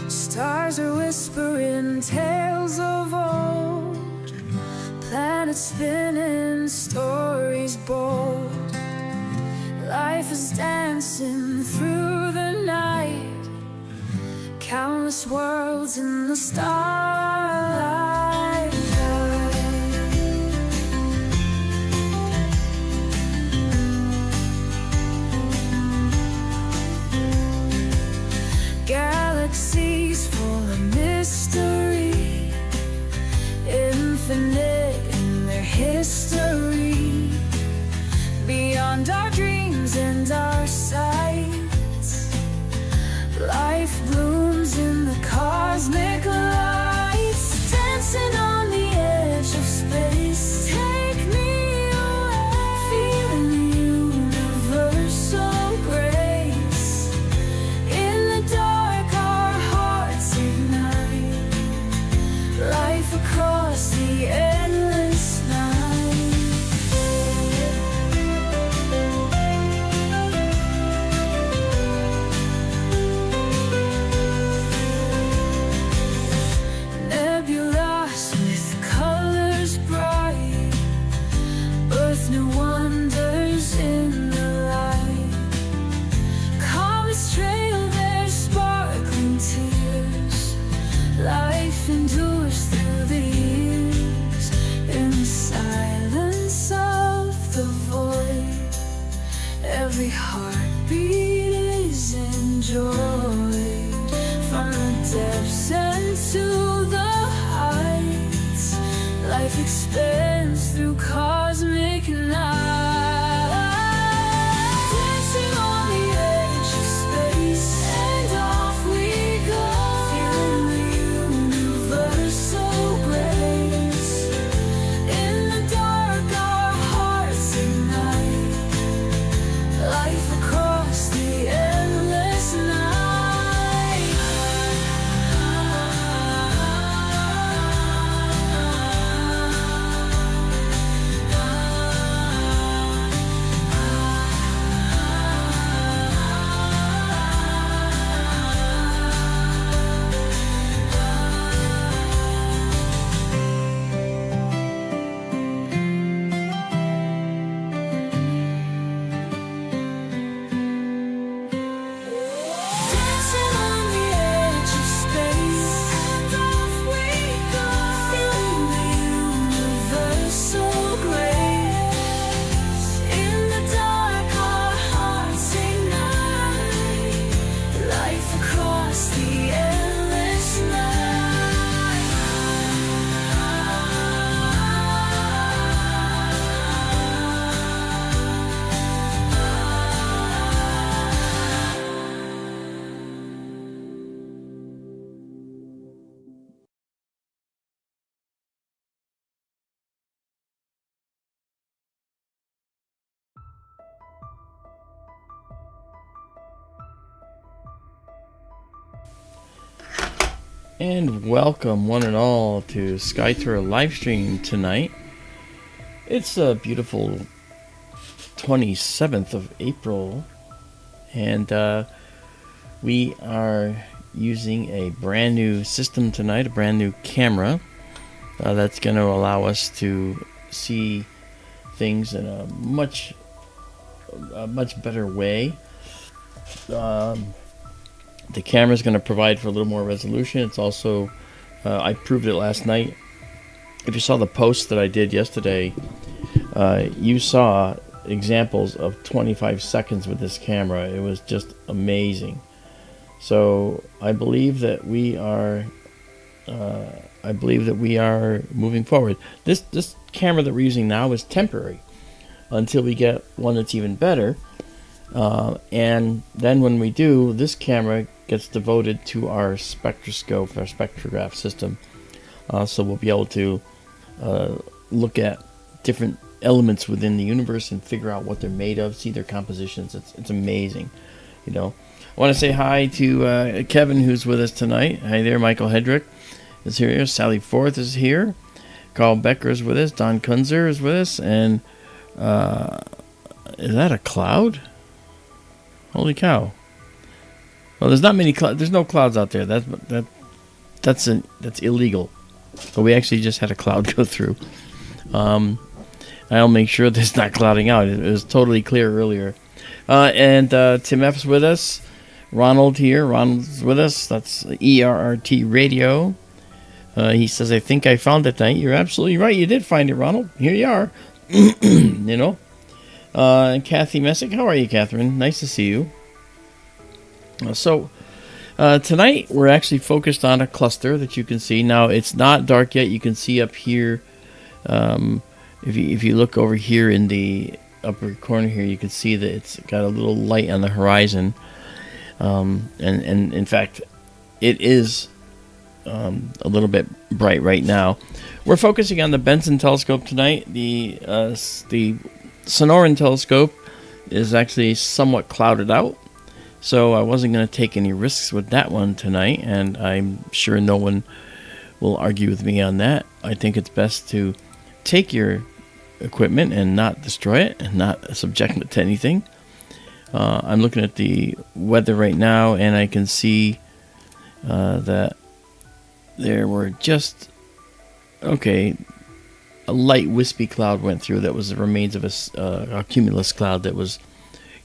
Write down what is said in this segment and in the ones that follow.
Stars are whispering tales of old, planets spinning, stories bold. Life is dancing through the night, countless worlds in the starlight. Galaxies full of mystery, infinite in their history. Beyond our dreams and our sights, life blooms in the cosmic lights, dancing on the edge of space. And welcome one and all to SkyTour livestream tonight. It's a beautiful 27th of April, and we are using a brand new system tonight, a brand new camera that's going to allow us to see things in a much better way. The camera is going to provide for a little more resolution. It's also, I proved it last night. If you saw the post that I did yesterday, you saw examples of 25 seconds with this camera. It was just amazing. So I believe that we are, moving forward. This camera that we're using now is temporary until we get one that's even better. And then when we do, this camera gets devoted to our spectroscope, our spectrograph system. So we'll be able to look at different elements within the universe and figure out what they're made of, see their compositions. It's amazing, you know. I want to say hi to Kevin, who's with us tonight. Hi there. Michael Hedrick is here. Sally Forth is here. Carl Becker is with us. Don Kunzer is with us. And is that a cloud? Holy cow! Well, there's not many clouds. There's no clouds out there. That's illegal. But we actually just had a cloud go through. I'll make sure there's not clouding out. It was totally clear earlier. And Tim F's with us. Ronald here. Ronald's with us. That's ERRT Radio. He says, I think I found it tonight. You're absolutely right. You did find it, Ronald. Here you are. You know. Kathy Messick. How are you, Catherine? Nice to see you. So tonight we're actually focused on a cluster that you can see. Now it's not dark yet. You can see up here. If you look over here in the upper corner here, you can see that it's got a little light on the horizon. And in fact, it is a little bit bright right now. We're focusing on the Benson telescope tonight. The Sonoran telescope is actually somewhat clouded out. So I wasn't going to take any risks with that one tonight, and I'm sure no one will argue with me on that. I think it's best to take your equipment and not destroy it and not subject it to anything. I'm looking at the weather right now, and I can see that there were just, a light wispy cloud went through. That was the remains of a cumulus cloud that was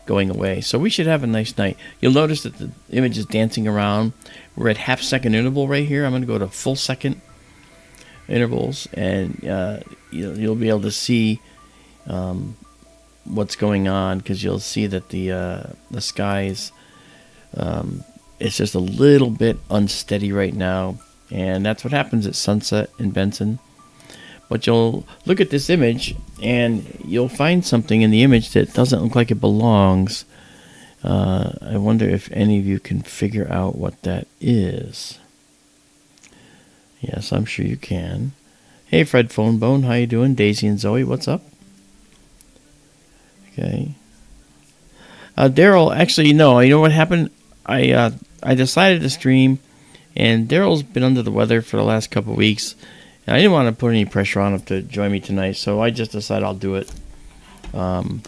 going away. So we should have a nice night. You'll notice that the image is dancing around. We're at half-second interval right here. I'm going to go to full-second intervals, and you'll be able to see what's going on, because you'll see that the skies, it's just a little bit unsteady right now, and that's what happens at sunset in Benson. But you'll look at this image, and you'll find something in the image that doesn't look like it belongs. I wonder if any of you can figure out what that is. Yes, I'm sure you can. Hey, Fred Phonebone, how you doing? Daisy and Zoe, what's up? Okay. Daryl, actually, no. You know what happened? I decided to stream, and Daryl's been under the weather for the last couple of weeks. I didn't want to put any pressure on him to join me tonight, so I just decided I'll do it. And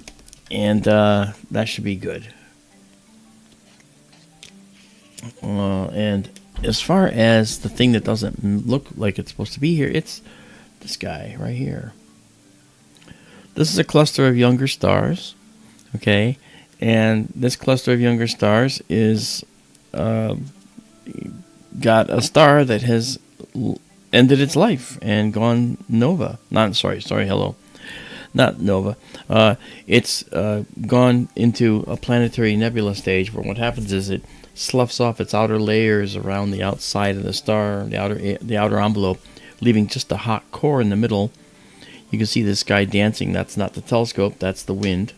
that should be good. And as far as the thing that doesn't look like it's supposed to be here, it's this guy right here. This is a cluster of younger stars, okay? And this cluster of younger stars is got a star that has ended its life and gone nova. Hello. Not nova. It's gone into a planetary nebula stage, where what happens is it sloughs off its outer layers around the outside of the star, the outer envelope, leaving just a hot core in the middle. You can see this guy dancing. That's not the telescope, that's the wind.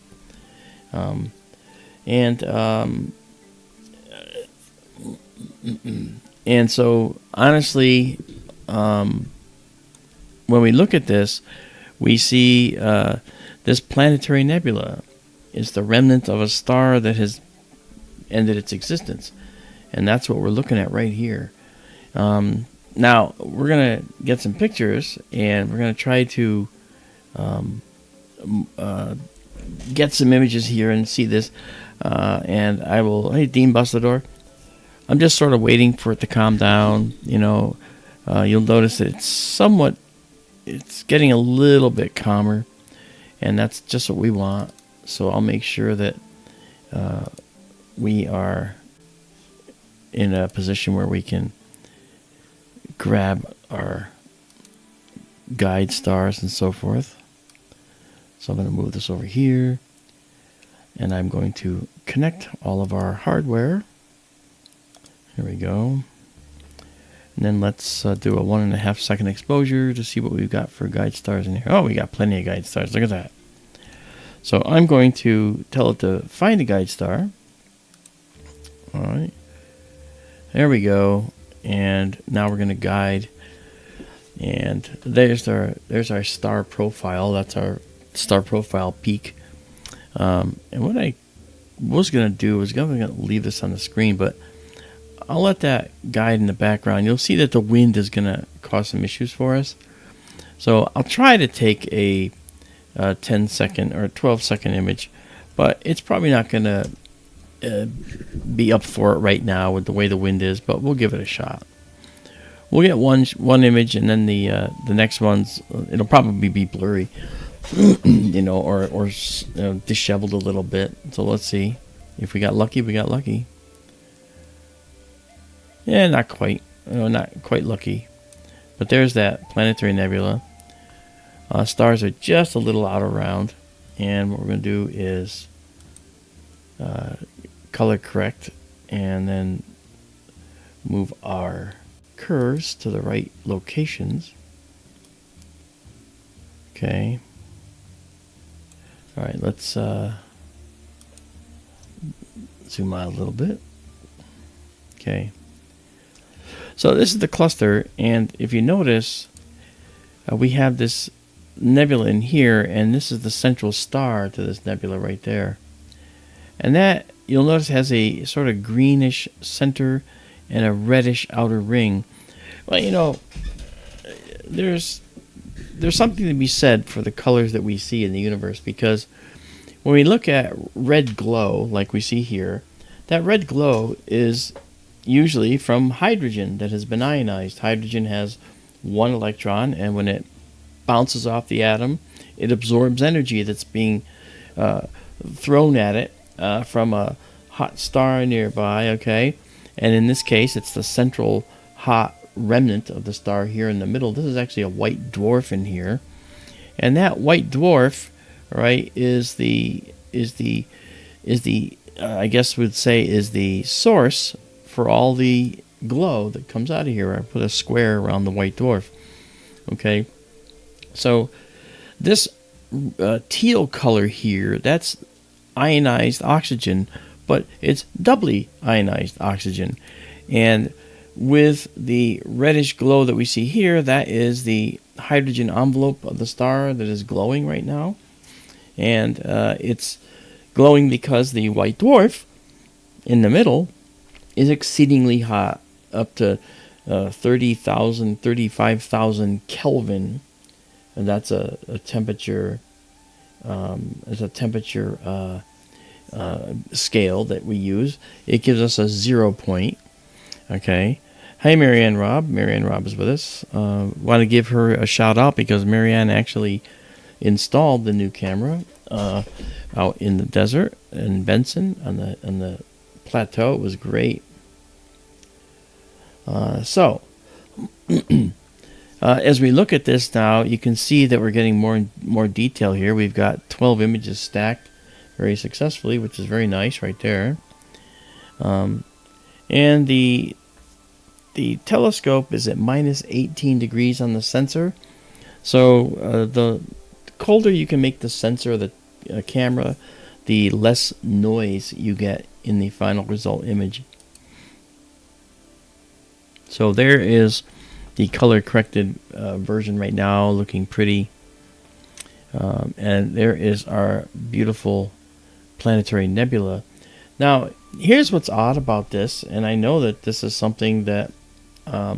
And so, honestly, when we look at this, we see this planetary nebula is the remnant of a star that has ended its existence. And that's what we're looking at right here. Now we're gonna get some pictures, and we're gonna try to get some images here and see this. And I will. Hey, Dean Bustador. I'm just sort of waiting for it to calm down. You'll notice that it's getting a little bit calmer, and that's just what we want. So I'll make sure that we are in a position where we can grab our guide stars and so forth. So I'm going to move this over here, and I'm going to connect all of our hardware. Here we go. And then let's do a 1.5 second exposure to see what we've got for guide stars in here. Oh, we got plenty of guide stars. Look at that. So I'm going to tell it to find a guide star. All right. There we go. And now we're going to guide. And there's our star profile. That's our star profile peak. And what I was going to do was going to leave this on the screen, but I'll let that guide in the background. You'll see that the wind is going to cause some issues for us. So I'll try to take a 10-second or 12-second image, but it's probably not going to be up for it right now with the way the wind is, but we'll give it a shot. We'll get one image, and then the next one's, it'll probably be blurry, or disheveled a little bit. So let's see. If we got lucky, we got lucky. Yeah, not quite. Not quite lucky. But there's that planetary nebula. Stars are just a little out around. And what we're going to do is color correct and then move our curves to the right locations. Okay. All right, let's zoom out a little bit. Okay. So this is the cluster, and if you notice, we have this nebula in here, and this is the central star to this nebula right there. And that, you'll notice, has a sort of greenish center and a reddish outer ring. Well, there's something to be said for the colors that we see in the universe, because when we look at red glow, like we see here, that red glow is usually from hydrogen that has been ionized. Hydrogen has one electron, and when it bounces off the atom, it absorbs energy that's being thrown at it from a hot star nearby, okay? And in this case, it's the central hot remnant of the star here in the middle. This is actually a white dwarf in here. And that white dwarf, right, is the I guess we'd say is the source for all the glow that comes out of here. I put a square around the white dwarf. Okay, so this teal color here, that's ionized oxygen, but it's doubly ionized oxygen. And with the reddish glow that we see here, that is the hydrogen envelope of the star that is glowing right now. And it's glowing because the white dwarf in the middle is exceedingly hot, up to 30,000, 35,000 Kelvin, and that's a temperature. It's a temperature scale that we use. It gives us a 0 point. Okay. Hey, Marianne Robb. Marianne Robb is with us. Want to give her a shout out because Marianne actually installed the new camera out in the desert in Benson on the plateau. It was great. So as we look at this now, you can see that we're getting more detail here. We've got 12 images stacked very successfully, which is very nice right there. And the telescope is at minus 18 degrees on the sensor. So the colder you can make the sensor, the camera, the less noise you get in the final result image. So there is the color corrected version right now, looking pretty. And there is our beautiful planetary nebula. Now, here's what's odd about this, and I know that this is something that I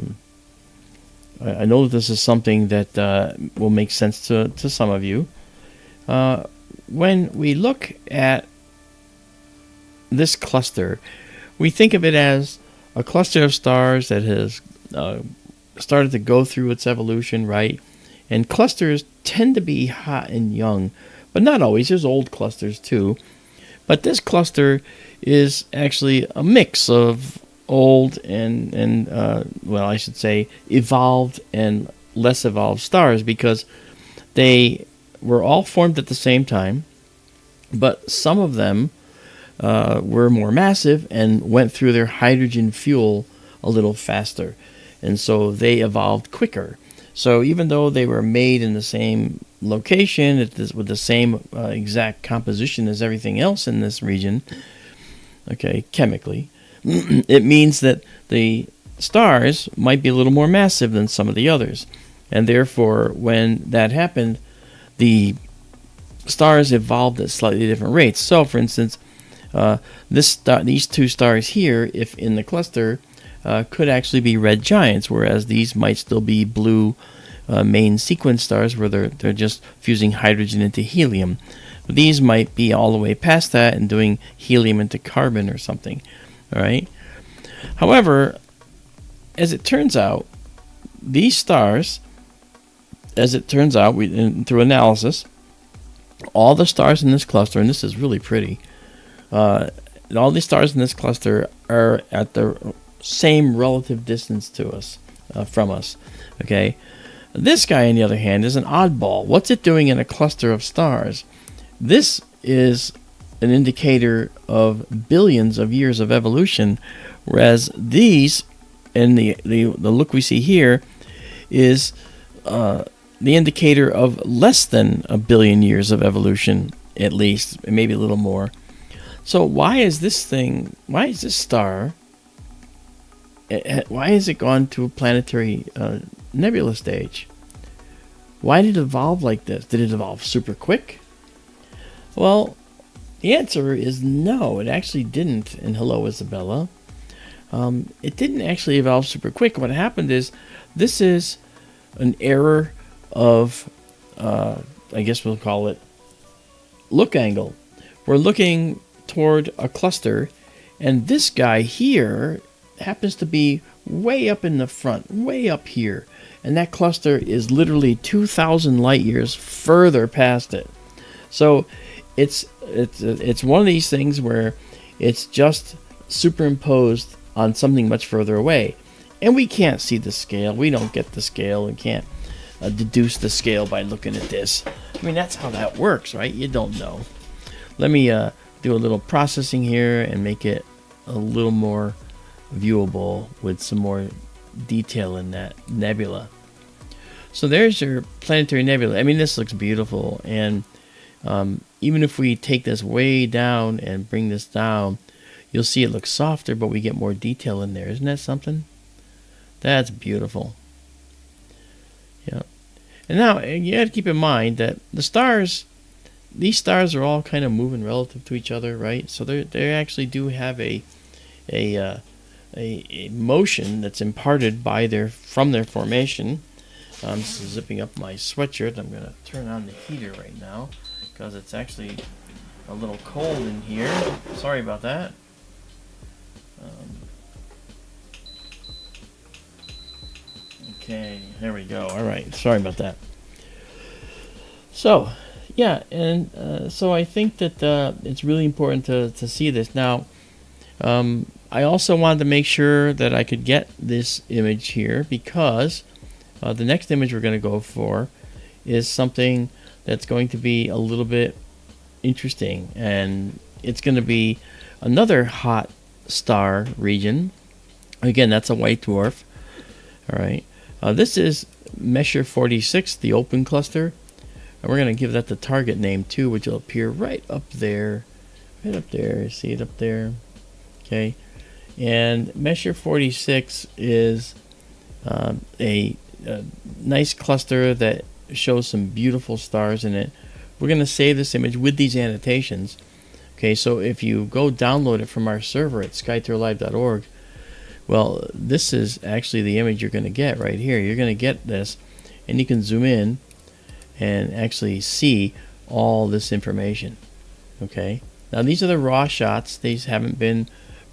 know that this is something that will make sense to some of you. When we look at this cluster, we think of it as a cluster of stars that has started to go through its evolution, right? And clusters tend to be hot and young, but not always. There's old clusters too. But this cluster is actually a mix of old and well, I should say evolved and less evolved stars, because they were all formed at the same time, but some of them were more massive and went through their hydrogen fuel a little faster, and so they evolved quicker. So even though they were made in the same location with the same exact composition as everything else in this region, okay, chemically, it means that the stars might be a little more massive than some of the others. And therefore, when that happened, the stars evolved at slightly different rates. So, for instance, these two stars here, if in the cluster, could actually be red giants, whereas these might still be blue main sequence stars, where they're just fusing hydrogen into helium. But these might be all the way past that and doing helium into carbon or something. All right. However, as it turns out, these stars, through analysis, all the stars in this cluster, and this is really pretty, all the stars in this cluster are at the same relative distance to us, from us. Okay. This guy, on the other hand, is an oddball. What's it doing in a cluster of stars? This is an indicator of billions of years of evolution, whereas these, and the look we see here, is the indicator of less than a billion years of evolution, at least, maybe a little more. So why is this star, why has it gone to a planetary nebula stage? Why did it evolve like this? Did it evolve super quick? Well, the answer is no, it actually didn't in Hello Isabella. It didn't actually evolve super quick. What happened is, this is an error of, I guess we'll call it, look angle. We're looking toward a cluster, and this guy here happens to be way up in the front, way up here. And that cluster is literally 2,000 light years further past it. So it's one of these things where it's just superimposed on something much further away, and we can't see the scale. We don't get the scale and can't deduce the scale by looking at this. I mean, that's how that works, right? You don't know. Let me do a little processing here and make it a little more viewable with some more detail in that nebula. So there's your planetary nebula. I mean, this looks beautiful, and even if we take this way down and bring this down, you'll see it looks softer, but we get more detail in there. Isn't that something? That's beautiful. Yeah. And now you have to keep in mind that these stars are all kind of moving relative to each other, right? So they actually do have a motion that's imparted from their formation. I'm just zipping up my sweatshirt. I'm going to turn on the heater right now because it's actually a little cold in here. Sorry about that. Okay, there we go. All right, sorry about that. So, yeah, and so I think that it's really important to see this. Now, I also wanted to make sure that I could get this image here, because the next image we're going to go for is something that's going to be a little bit interesting, and it's going to be another hot star region. Again, that's a white dwarf. All right, this is Messier 46, the open cluster, and we're going to give that the target name too, which will appear right up there. See it up there? Okay, and Messier 46 is a nice cluster that shows some beautiful stars in it. We're going to save this image with these annotations. Okay, so if you go download it from our server at skytourlive.org, Well, this is actually the image you're going to get right here. You're going to get this, and you can zoom in and actually see all this information. Okay. Now these are the raw shots. These haven't been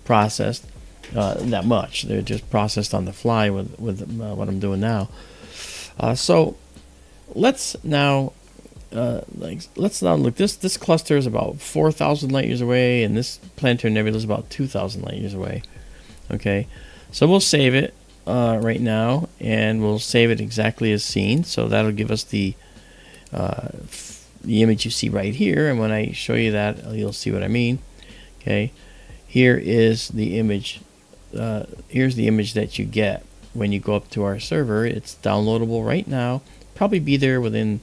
processed that much. They're just processed on the fly with what I'm doing now. So let's now look. This cluster is about 4,000 light years away, and this Planetary Nebula is about 2,000 light years away. Okay, so we'll save it right now, and we'll save it exactly as seen. So that'll give us the image you see right here, and when I show you that, you'll see what I mean. Okay, here is the image. Here's the image that you get when you go up to our server. It's downloadable right now. Probably be there within,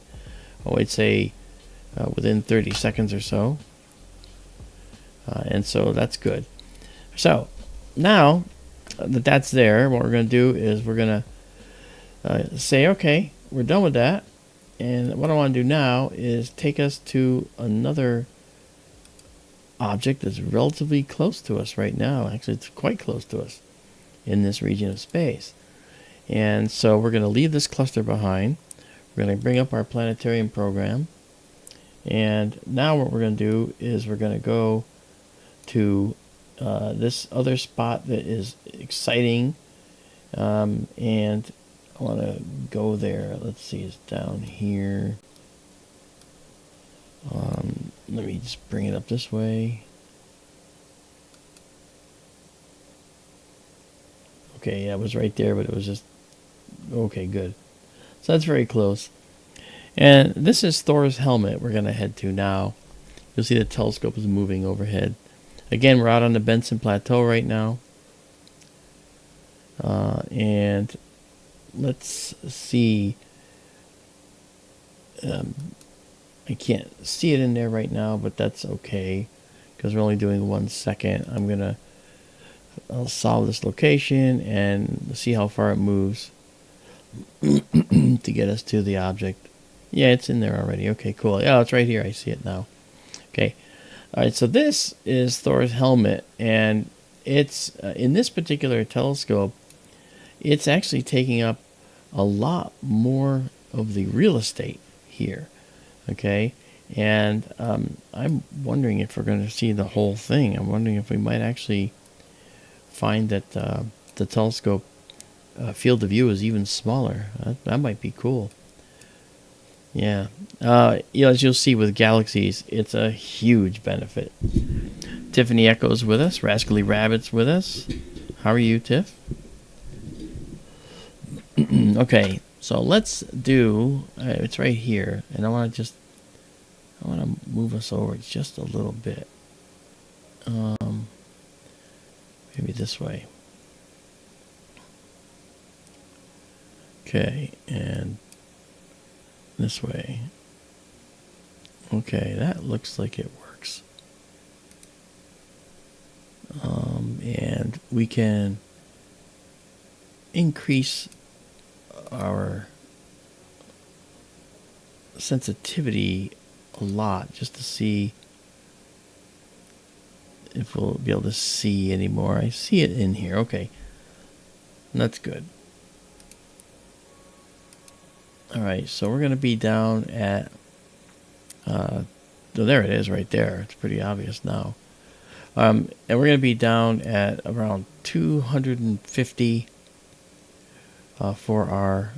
I'd say, within 30 seconds or so. And so that's good. So now that that's there, what we're going to do is we're going to say, okay, we're done with that. And what I want to do now is take us to another object that's relatively close to us right now. Actually, it's quite close to us in this region of space. And so we're going to leave this cluster behind. We're going to bring up our planetarium program. And now what we're going to do is we're going to go to this other spot that is exciting. And I want to go there. Let's see, it's down here. Let me just bring it up this way. Okay, yeah, it was right there, but it was just... Okay, good. So that's very close. And this is Thor's helmet we're going to head to now. You'll see the telescope is moving overhead. Again, we're out on the Benson Plateau right now. And let's see. I can't see it in there right now, but that's okay because we're only doing 1 second. I'll solve this location and see how far it moves to get us to the object. Yeah, it's in there already. Okay, cool. Yeah, it's right here. I see it now. Okay. All right, so this is Thor's helmet, and it's in this particular telescope, it's actually taking up a lot more of the real estate here. Okay, and I'm wondering if we're going to see the whole thing. I'm wondering if we might actually find that the telescope field of view is even smaller. That might be cool. Yeah, as you'll see with galaxies, it's a huge benefit. Tiffany Echo's with us. Rascally Rabbit's with us. How are you, Tiff? Okay, so let's do. It's right here, and I want to move us over just a little bit. Maybe this way. Okay, and this way. Okay, that looks like it works. And we can increase our sensitivity a lot just to see if we'll be able to see anymore. I see it in here. Okay, that's good. All right, so we're going to be down at there it is right there. It's pretty obvious now. And we're going to be down at around 250 for our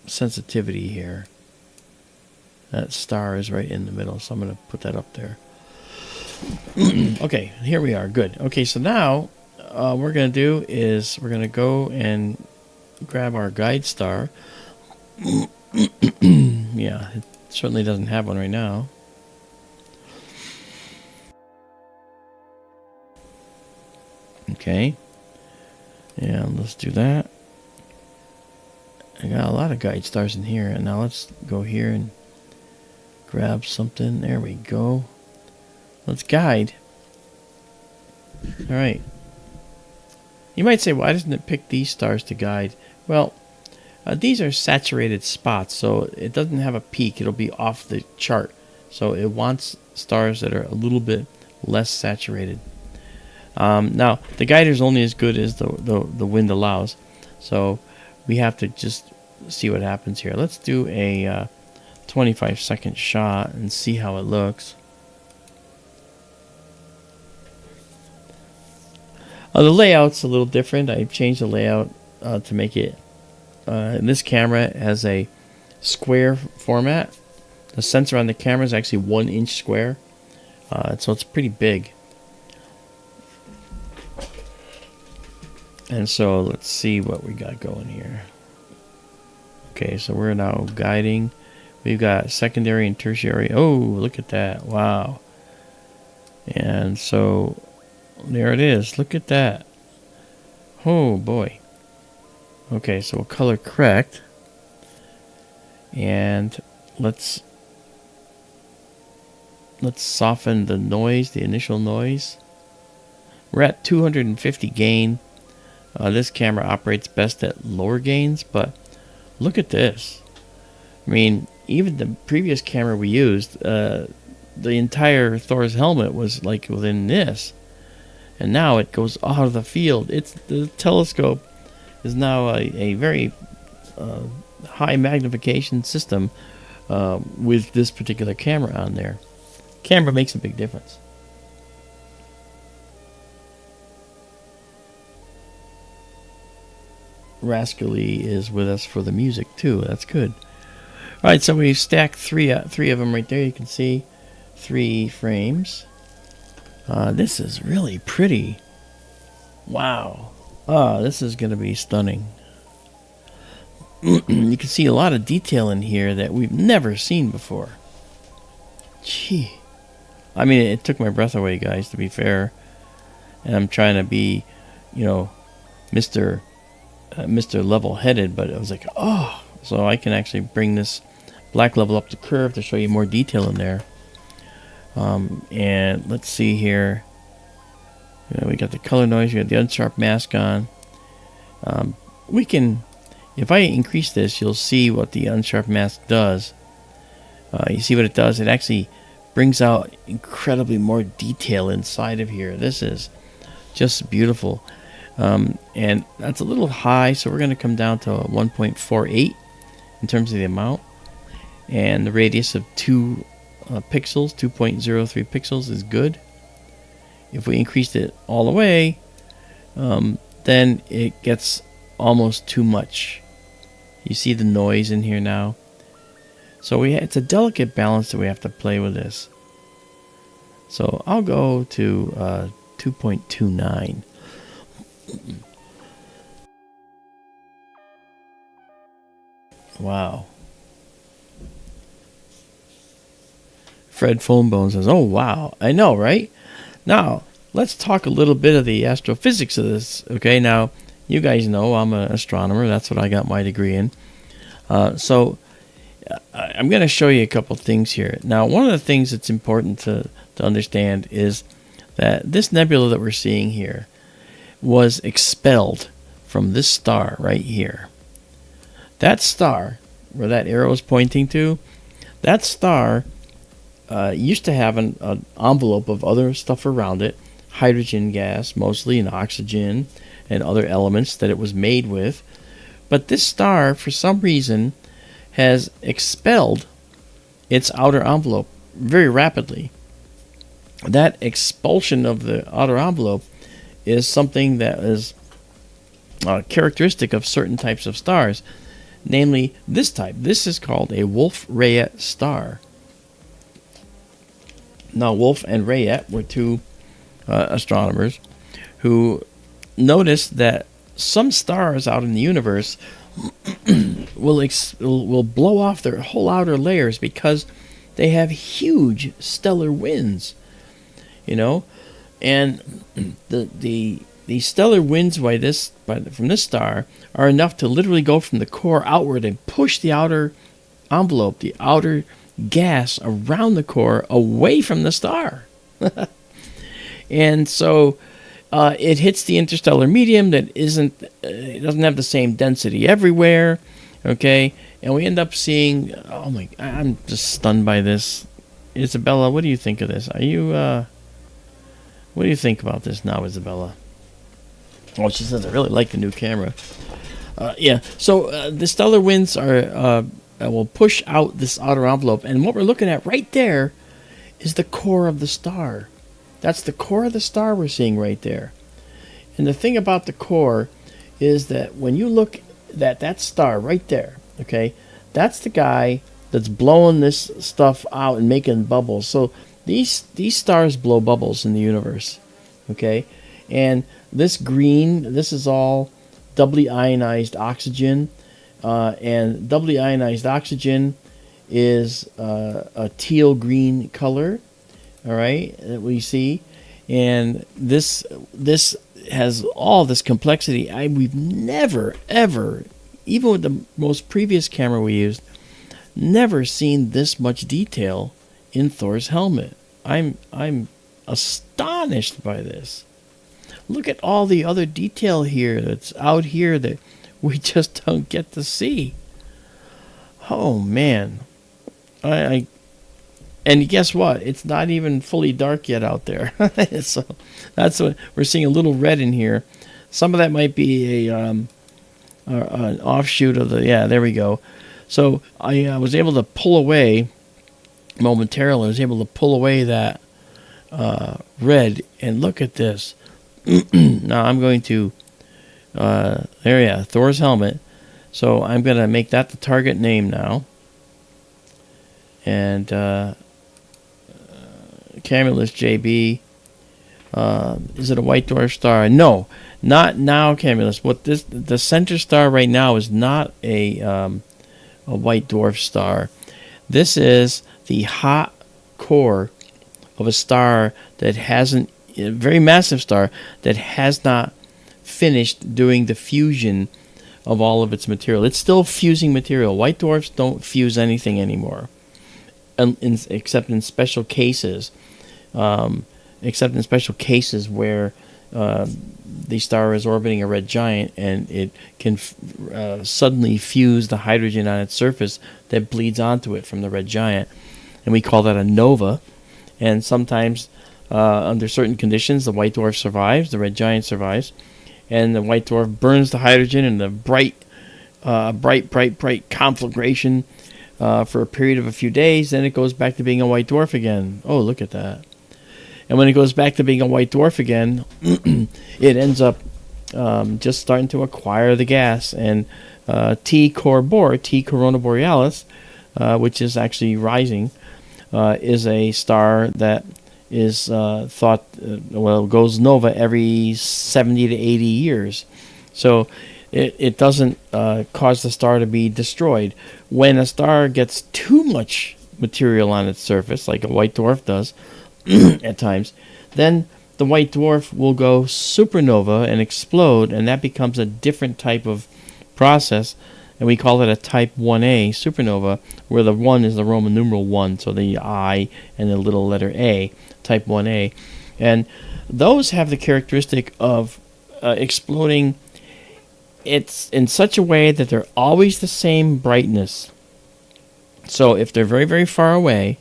sensitivity here. That star is right in the middle, so I'm going to put that up there. Okay, here we are. Good. Okay, so now what we're going to do is we're going to go and grab our guide star. Yeah, it certainly doesn't have one right now. Okay. Yeah, let's do that. I got a lot of guide stars in here, and now let's go here and grab something. There we go. Let's guide. All right. You might say, why doesn't it pick these stars to guide? Well, these are saturated spots, so it doesn't have a peak. It'll be off the chart. So it wants stars that are a little bit less saturated. Now, the guider is only as good as the wind allows, so we have to just see what happens here. Let's do a 25-second shot and see how it looks. The layout's a little different. I've changed the layout to make it. This camera has a square format. The sensor on the camera is actually 1 inch square, so it's pretty big. And so let's see what we got going here. Okay, so we're now guiding. We've got secondary and tertiary. Oh, look at that. Wow. And so there it is. Look at that. Oh boy. Okay, so we'll color correct. And let's soften the noise, the initial noise. We're at 250 gain. This camera operates best at lower gains, but look at this. I mean, even the previous camera we used, the entire Thor's helmet was like within this, and now it goes out of the field. The telescope is now a very high magnification system with this particular camera on there. Camera makes a big difference. Rascally is with us for the music too. That's good. All right, so we've stacked three of them right there. You can see 3 frames. This is really pretty. Wow. This is going to be stunning. You can see a lot of detail in here that we've never seen before. Gee. I mean, it took my breath away, guys, to be fair. And I'm trying to be, Mr. Level-headed, but it was like, oh. So I can actually bring this black level up to curve to show you more detail in there. And let's see here. We got the color noise. We got the unsharp mask on. We can, if I increase this, you'll see what the unsharp mask does. You see what it does? It actually brings out incredibly more detail inside of here. This is just beautiful. And that's a little high, so we're going to come down to 1.48 in terms of the amount. And the radius of 2 pixels, 2.03 pixels is good. If we increased it all the way, then it gets almost too much. You see the noise in here now. So it's a delicate balance that we have to play with this. So I'll go to 2.29. Wow. Fred Phonebone says, oh, wow. I know, right? Now, let's talk a little bit of the astrophysics of this. Okay, now, you guys know I'm an astronomer. That's what I got my degree in. So, I'm going to show you a couple things here. Now, one of the things that's important to understand is that this nebula that we're seeing here was expelled from this star right here. That star, where that arrow is pointing to, that star used to have an envelope of other stuff around it, hydrogen gas mostly, and oxygen, and other elements that it was made with. But this star, for some reason, has expelled its outer envelope very rapidly. That expulsion of the outer envelope is something that is characteristic of certain types of stars, namely this type. This is called a Wolf-Rayet star. Now, Wolf and Rayet were 2 astronomers who noticed that some stars out in the universe will blow off their whole outer layers because they have huge stellar winds, and the stellar winds from this star are enough to literally go from the core outward and push the outer envelope, the outer gas around the core away from the star. And so it hits the interstellar medium that it doesn't have the same density everywhere, okay? And we end up seeing, I'm just stunned by this. Isabella, what do you think of this? Are you What do you think about this now, Isabella? Oh, she says I really like the new camera. Yeah. So the stellar winds will push out this outer envelope, and what we're looking at right there is the core of the star. That's the core of the star we're seeing right there. And the thing about the core is that when you look at that star right there, okay, that's the guy that's blowing this stuff out and making bubbles. So these stars blow bubbles in the universe, okay? And this green, this is all doubly ionized oxygen, and doubly ionized oxygen is a teal green color, all right, that we see. And this has all this complexity. We've never ever, even with the most previous camera we used, never seen this much detail in Thor's helmet. I'm astonished by this. Look at all the other detail here that's out here that we just don't get to see. Oh man. And guess what? It's not even fully dark yet out there. So that's what we're seeing, a little red in here. Some of that might be an offshoot of the, yeah, there we go. So I was able to pull away momentarily. I was able to pull away that red, and look at this. Now I'm going to, Thor's helmet. So I'm going to make that the target name now. And Camulus JB. Is it a white dwarf star? No, not now, Camulus. The center star right now is not a white dwarf star. This is the hot core of a star that hasn't, a very massive star that has not finished doing the fusion of all of its material. It's still fusing material. White dwarfs don't fuse anything anymore, except in special cases. Except in special cases where the star is orbiting a red giant and it can suddenly fuse the hydrogen on its surface that bleeds onto it from the red giant. And we call that a nova. And sometimes, under certain conditions, the white dwarf survives, the red giant survives, and the white dwarf burns the hydrogen in the bright conflagration for a period of a few days. Then it goes back to being a white dwarf again. Oh, look at that. And when it goes back to being a white dwarf again, it ends up just starting to acquire the gas. And T Corona Borealis, which is actually rising, is a star that is thought, goes nova every 70 to 80 years. So it doesn't cause the star to be destroyed. When a star gets too much material on its surface, like a white dwarf does, at times, then the white dwarf will go supernova and explode, and that becomes a different type of process, and we call it a type 1A supernova, where the 1 is the Roman numeral 1, so the I and the little letter A, type 1A. And those have the characteristic of exploding it's in such a way that they're always the same brightness. So if they're very, very far away,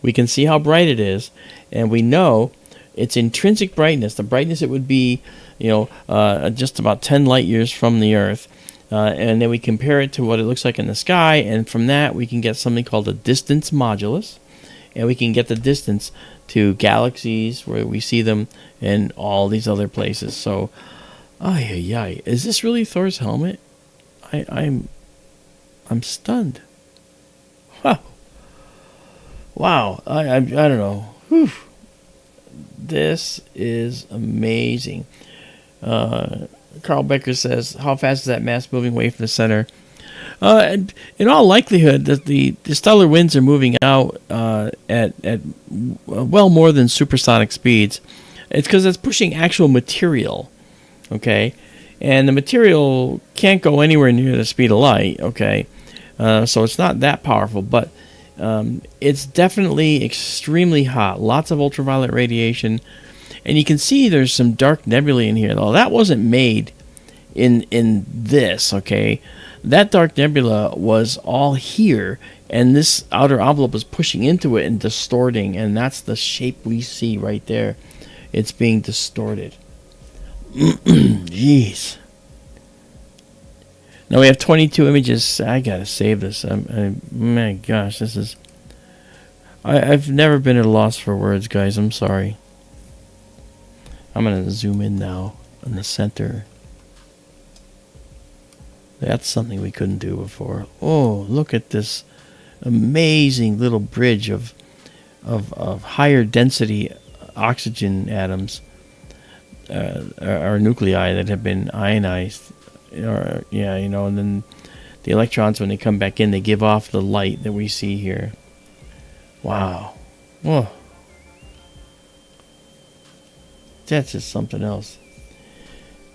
we can see how bright it is, and we know its intrinsic brightness, the brightness it would be, just about 10 light years from the Earth, and then we compare it to what it looks like in the sky, and from that we can get something called a distance modulus, and we can get the distance to galaxies where we see them in all these other places. So, is this really Thor's helmet? I'm stunned. Wow. I don't know. Whew. This is amazing. Carl Becker says, how fast is that mass moving away from the center? In all likelihood, the stellar winds are moving out at well more than supersonic speeds. It's because it's pushing actual material, okay? And the material can't go anywhere near the speed of light, okay? So it's not that powerful, but it's definitely extremely hot. Lots of ultraviolet radiation. And you can see there's some dark nebulae in here, though. That wasn't made in this, okay? That dark nebula was all here, and this outer envelope was pushing into it and distorting, and that's the shape we see right there. it's being distorted. Jeez. Now we have 22 images. I gotta save this. My gosh, this is... I've never been at a loss for words, guys. I'm sorry. I'm gonna zoom in now in the center. That's something we couldn't do before. Oh, look at this amazing little bridge of higher density oxygen atoms or nuclei that have been ionized. Or, yeah, you know, and then the electrons, when they come back in, they give off the light that we see here. Wow. Whoa. That's just something else.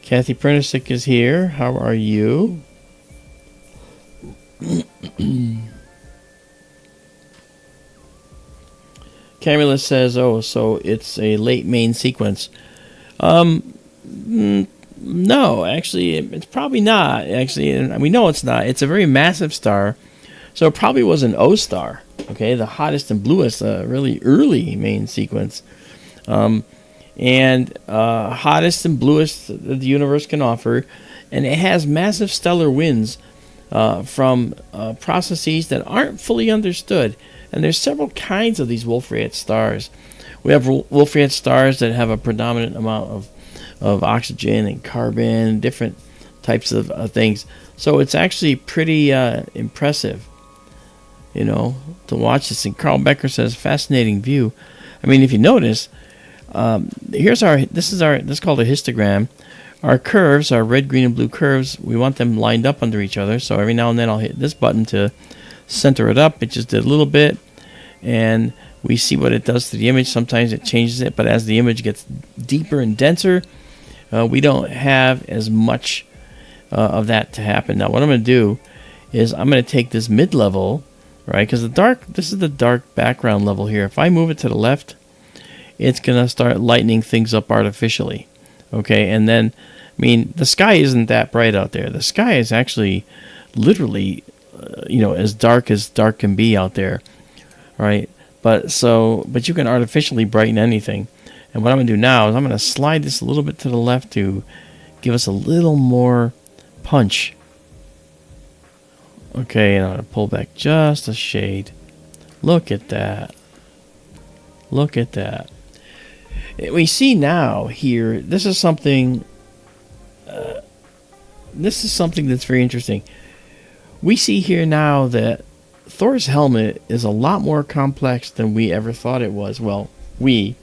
Kathy Pernisic is here. How are you? Camilla says, oh, so it's a late main sequence. No, actually, it's probably not. Actually, and we know it's not. It's a very massive star, so it probably was an O star. Okay, the hottest and bluest, really early main sequence, and hottest and bluest that the universe can offer, and it has massive stellar winds from processes that aren't fully understood. And there's several kinds of these Wolf-Rayet stars. We have Wolf-Rayet stars that have a predominant amount of oxygen and carbon, different types of things. So it's actually pretty impressive, you know, to watch this. And Carl Becker says, fascinating view. I mean, if you notice, this is called a histogram. Our curves, our red, green, and blue curves, we want them lined up under each other. So every now and then I'll hit this button to center it up. It just did a little bit, and we see what it does to the image. Sometimes it changes it, but as the image gets deeper and denser, we don't have as much of that to happen. Now what I'm going to do is I'm going to take this mid-level, right, because this is the dark background level here. If I move it to the left, it's going to start lightening things up artificially. Okay, and then, I mean, the sky isn't that bright out there. The sky is actually literally as dark can be out there, right? But you can artificially brighten anything. And what I'm going to do now is I'm going to slide this a little bit to the left to give us a little more punch. Okay, and I'm going to pull back just a shade. That Look at that. We see now here, this is something that's very interesting. We see here now that Thor's helmet is a lot more complex than we ever thought it was. Well, we,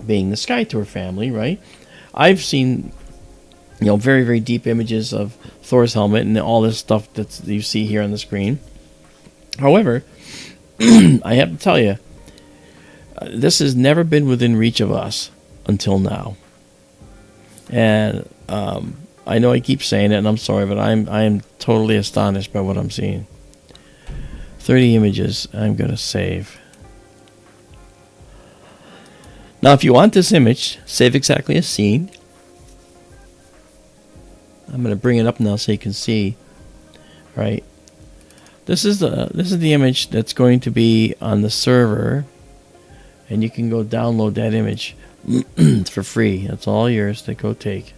being the Sky Tour family, right? I've seen, very, very deep images of Thor's helmet and all this stuff that you see here on the screen. However, I have to tell you, this has never been within reach of us until now. And I know I keep saying it, and I'm sorry, but I am totally astonished by what I'm seeing. 30 images I'm going to save. Now, if you want this image, save exactly as seen. I'm going to bring it up now so you can see. Right. This is the image that's going to be on the server, and you can go download that image. It's for free. That's all yours to go take.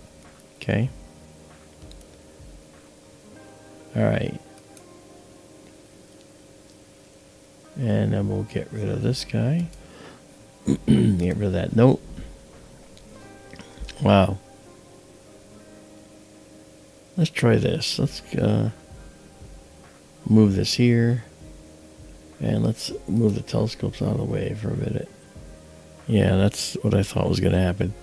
Okay. All right. And then we'll get rid of this guy. Get rid of that note. Wow. Let's try this. Let's move this here. And let's move the telescopes out of the way for a minute. Yeah, that's what I thought was going to happen.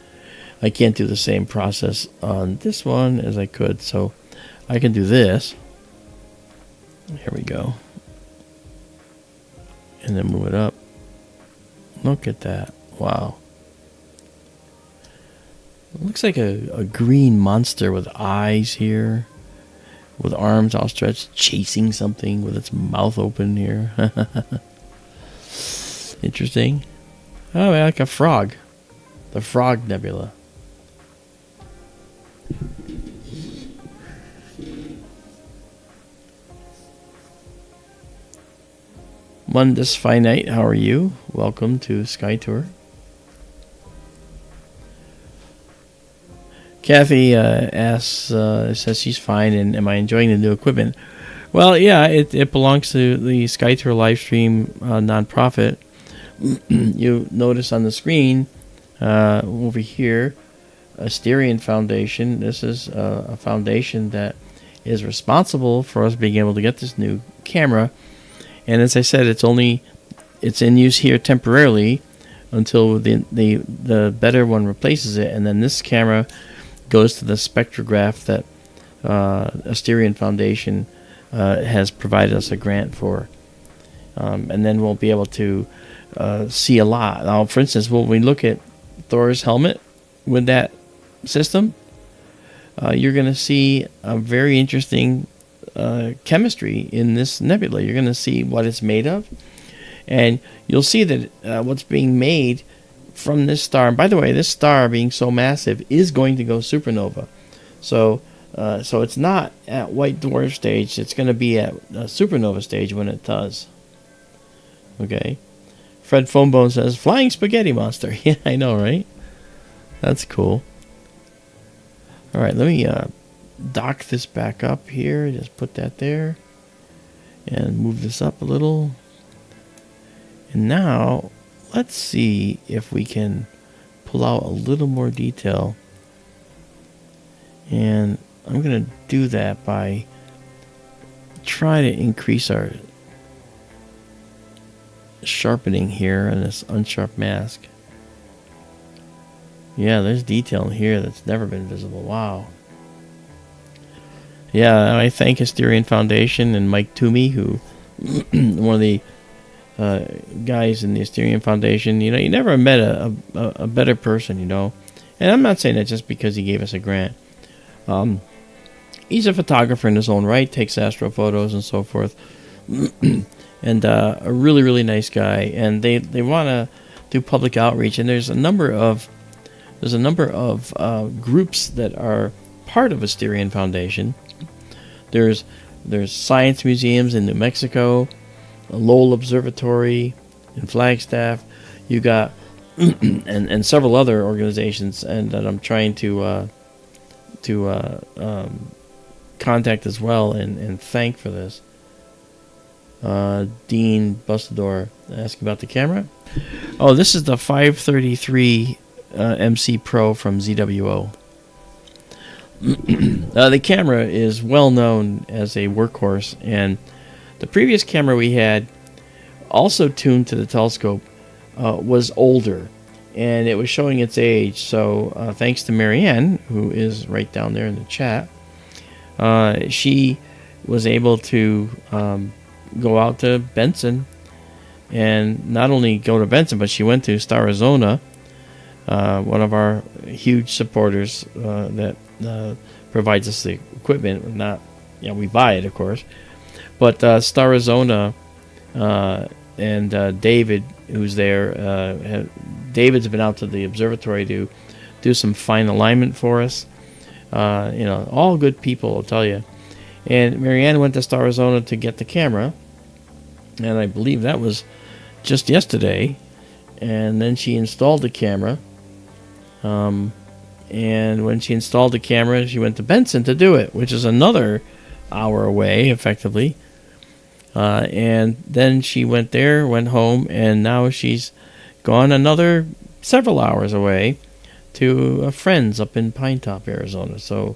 I can't do the same process on this one as I could, so I can do this. Here we go. And then move it up. Look at that. Wow. It looks like a green monster with eyes here, with arms outstretched, chasing something with its mouth open here. Interesting. Oh, like a frog. The Frog Nebula. Mundus Finite, how are you? Welcome to Sky Tour. Kathy asks, says she's fine, and am I enjoying the new equipment? Well, yeah, it belongs to the SkyTour Livestream nonprofit. You notice on the screen over here, Asterion Foundation. This is a foundation that is responsible for us being able to get this new camera. And as I said, it's in use here temporarily until the better one replaces it, and then this camera goes to the spectrograph that Asterion Foundation has provided us a grant for, and then we'll be able to see a lot. Now, for instance, when we look at Thor's helmet with that system, you're going to see a very interesting chemistry in this nebula. You're going to see what it's made of, and you'll see that what's being made from this star. And by the way, this star being so massive is going to go supernova. So it's not at white dwarf stage. It's going to be at supernova stage when it does. Okay. Fred Phonebone says, "Flying spaghetti monster." Yeah, I know, right? That's cool. All right, let me dock this back up here. Just put that there. And move this up a little. And now, let's see if we can pull out a little more detail. And I'm going to do that by trying to increase our sharpening here on this unsharp mask. Yeah, there's detail in here that's never been visible. Wow. Yeah, I thank Asterion Foundation and Mike Toomey, who one of the guys in the Asterion Foundation. You know, you never met a better person, you know. And I'm not saying that just because he gave us a grant. He's a photographer in his own right, takes astro photos and so forth. And a really, really nice guy. And they want to do public outreach. And there's a number of groups that are part of Asterion Foundation. There's science museums in New Mexico, a Lowell Observatory in Flagstaff. You got and several other organizations, and that I'm trying to contact as well and thank for this. Dean Bustador asking about the camera. Oh, this is the 533 MC Pro from ZWO. The camera is well known as a workhorse, and the previous camera we had, also tuned to the telescope, was older, and it was showing its age. So thanks to Marianne, who is right down there in the chat, she was able to go out to Benson, and not only go to Benson, but she went to Starizona, one of our huge supporters that provides us the equipment. Not, we buy it, of course, but Starizona and David, who's there, David's been out to the observatory to do some fine alignment for us. All good people, I'll tell you. And Marianne went to Starizona to get the camera, and I believe that was just yesterday. And then she installed the camera. And when she installed the camera, she went to Benson to do it, which is another hour away, effectively. And then she went there, went home, and now she's gone another several hours away to a friend's up in Pine Top, Arizona. So,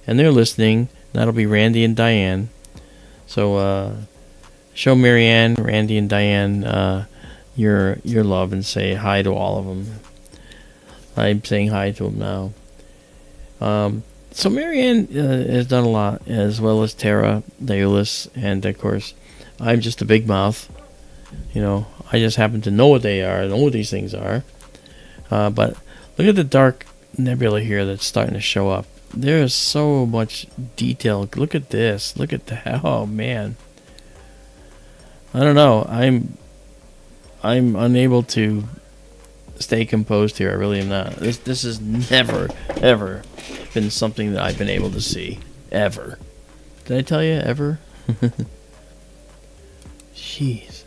and they're listening. That'll be Randy and Diane. So, show Marianne, Randy, and Diane your love and say hi to all of them. I'm saying hi to them now. So Marianne has done a lot, as well as Tara, Daeulus, and of course, I'm just a big mouth. I just happen to know what they are, know what these things are. But look at the dark nebula here that's starting to show up. There is so much detail. Look at this. Look at that. Oh man. I don't know. I'm unable to stay composed here. I really am not. This has never, ever been something that I've been able to see. Ever. Did I tell you? Ever? Jeez.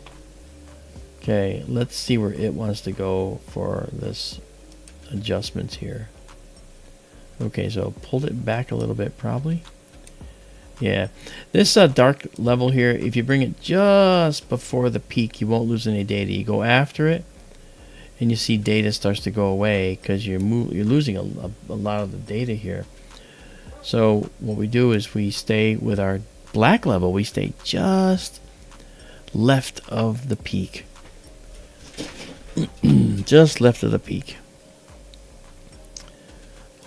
Okay, let's see where it wants to go for this adjustments here. Okay, so pulled it back a little bit probably. Yeah, this dark level here, if you bring it just before the peak, you won't lose any data. You go after it, and you see data starts to go away because you're losing a lot of the data here. So what we do is we stay with our black level. We stay just left of the peak. Just left of the peak.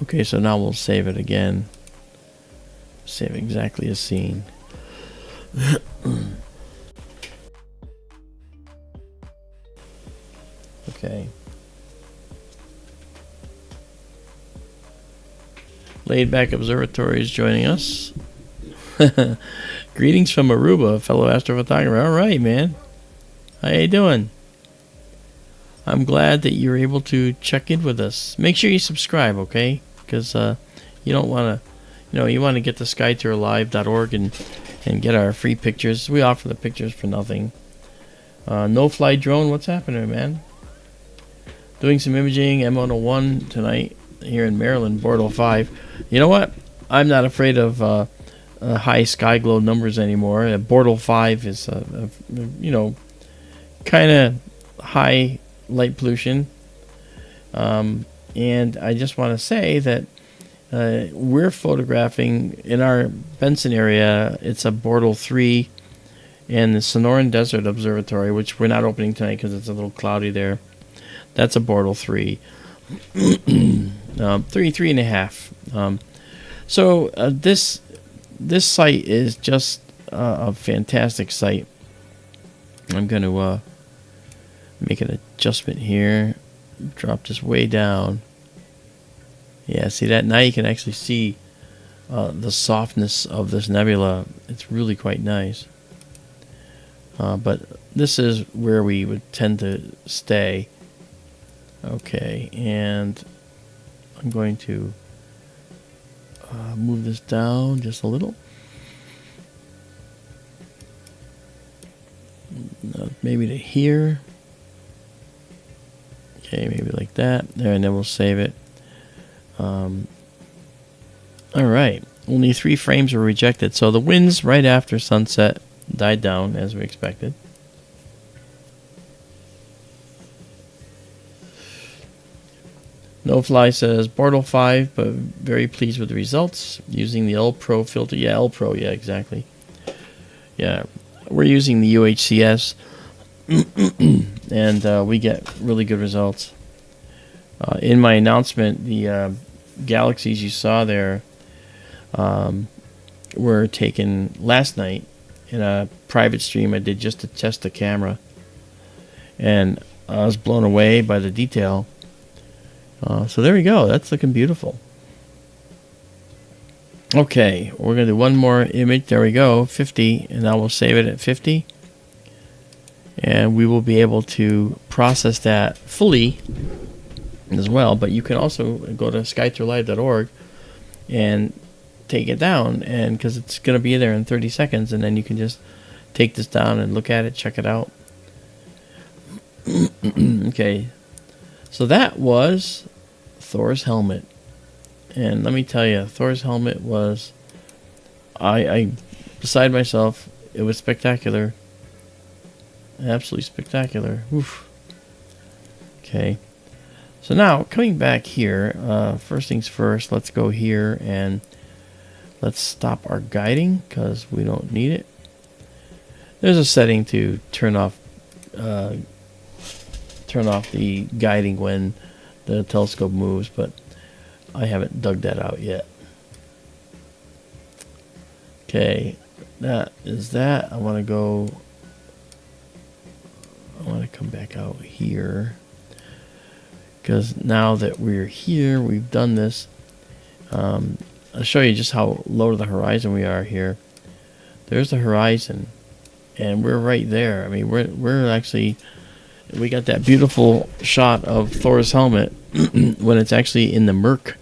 Okay, so now we'll save it again. Save exactly as seen. Okay. Laid Back Observatory is joining us. Greetings from Aruba, fellow astrophotographer. All right, man. How you doing? I'm glad that you're able to check in with us. Make sure you subscribe, okay? Because you don't want to. You want to get to skytourlive.org and get our free pictures. We offer the pictures for nothing. No Fly Drone, what's happening, man? Doing some imaging, M101 tonight here in Maryland, Bortle 5. You know what? I'm not afraid of high sky glow numbers anymore. Bortle 5 is, kind of high light pollution. And I just want to say that we're photographing in our Benson area. It's a Bortle 3 and the Sonoran Desert Observatory, which we're not opening tonight because it's a little cloudy there. That's a Bortle 3. 3.5. So this site is just a fantastic site. I'm going to make an adjustment here. Drop this way down. Yeah, see that? Now you can actually see the softness of this nebula. It's really quite nice. But this is where we would tend to stay. Okay, and I'm going to move this down just a little. Maybe to here. Okay, maybe like that. There, and then we'll save it. Alright, only 3 frames were rejected, so the winds right after sunset died down as we expected. No Fly says Bortle 5, but very pleased with the results using the L Pro filter. Yeah, L Pro, yeah, exactly. Yeah, we're using the UHCS and we get really good results. In my announcement, the galaxies you saw there were taken last night in a private stream I did just to test the camera, and I was blown away by the detail. So there we go. That's looking beautiful. Okay, we're going to do one more image. There we go, 50, and now we'll save it at 50. And we will be able to process that fully as well, but you can also go to skytourlive.org and take it down, and because it's going to be there in 30 seconds, and then you can just take this down and look at it, check it out. Okay, so that was Thor's helmet, and let me tell you, Thor's helmet was, I beside myself. It was spectacular, absolutely spectacular. Oof. Okay. So now, coming back here, first things first, let's go here and let's stop our guiding because we don't need it. There's a setting to turn off the guiding when the telescope moves, but I haven't dug that out yet. Okay, that is that. I want to come back out here. Because now that we're here, we've done this. I'll show you just how low to the horizon we are here. There's the horizon, and we're right there. I mean, we're actually, we got that beautiful shot of Thor's helmet when it's actually in the murk.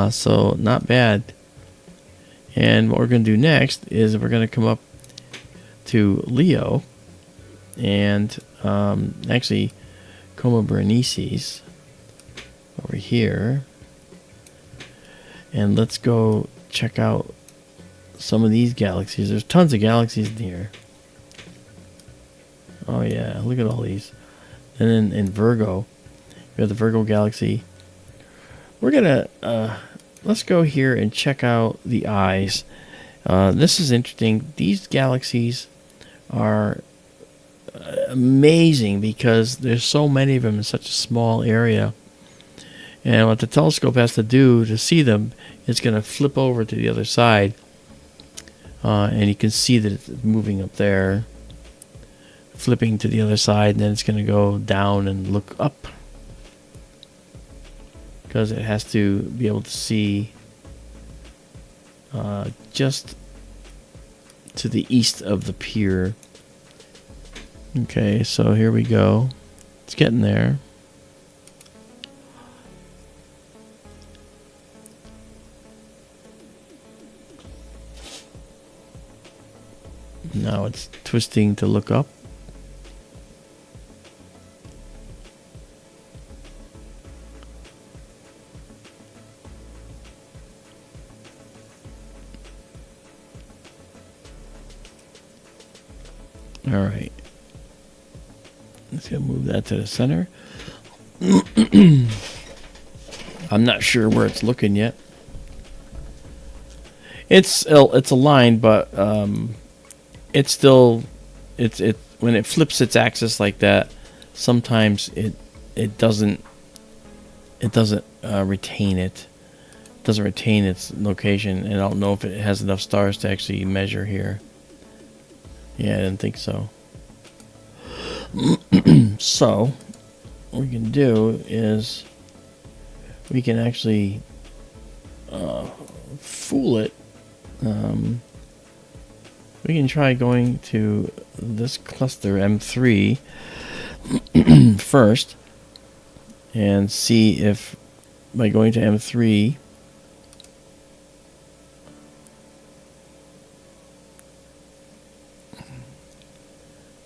So not bad. And what we're going to do next is we're going to come up to Leo, and actually Coma Berenices over here, And let's go check out some of these galaxies. There's tons of galaxies in here. Oh yeah, look at all these. And then in Virgo, we have the Virgo galaxy. We're gonna let's go here and check out the eyes. This is interesting. These galaxies are amazing because there's so many of them in such a small area. And what the telescope has to do to see them, it's going to flip over to the other side. And you can see that it's moving up there, flipping to the other side, and then it's going to go down and look up. Because it has to be able to see just to the east of the pier. Okay, so here we go. It's getting there. Now it's twisting to look up. All right. Let's go move that to the center. I'm not sure where it's looking yet. It's aligned, but it's still it's when it flips its axis like that, sometimes it doesn't retain it. It doesn't retain its location, and I don't know if it has enough stars to actually measure here. Yeah, I didn't think so. So what we can do is we can actually fool it. We can try going to this cluster M3 first and see if by going to M3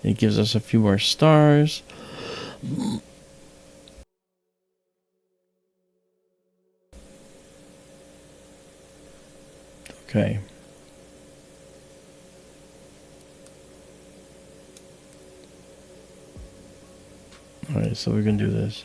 it gives us a few more stars. Okay. Alright, so we're going to do this.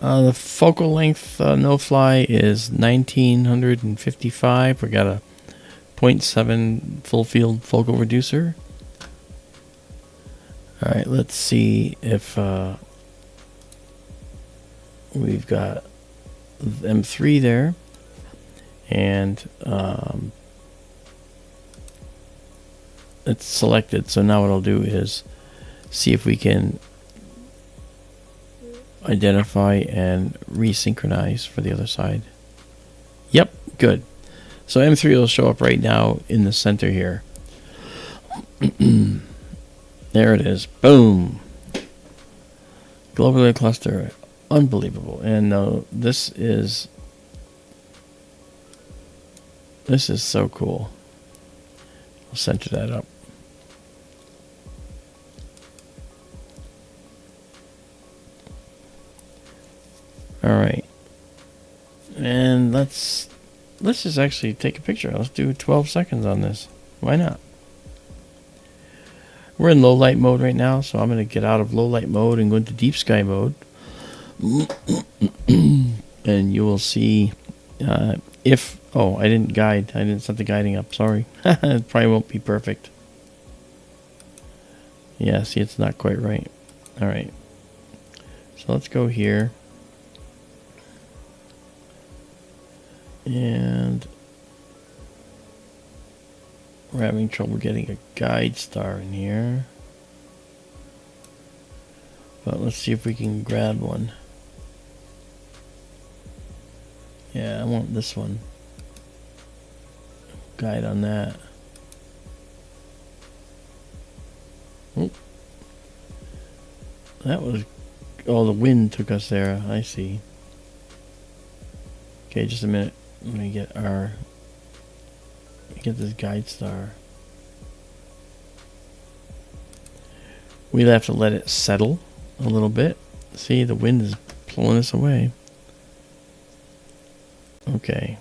The focal length no-fly is 1955. We got a 0.7 full field focal reducer. Alright, let's see if we've got M3 there. And it's selected. So now what I'll do is see if we can identify and resynchronize for the other side. Yep, good. So M3 will show up right now in the center here. There it is. Boom. Globular cluster. Unbelievable. And this is so cool. I'll center that up. All right, and let's just actually take a picture. Let's do 12 seconds on this. Why not? We're in low light mode right now, so I'm going to get out of low light mode and go into deep sky mode. And you will see if... Oh, I didn't guide. I didn't set the guiding up. Sorry. It probably won't be perfect. Yeah, see, it's not quite right. All right. So let's go here. And we're having trouble getting a guide star in here. But let's see if we can grab one. Yeah, I want this one. Guide on that. Oh. That was... Oh, the wind took us there. I see. Okay, just a minute. Let me get this guide star. We'll have to let it settle a little bit. See, the wind is blowing us away. Okay.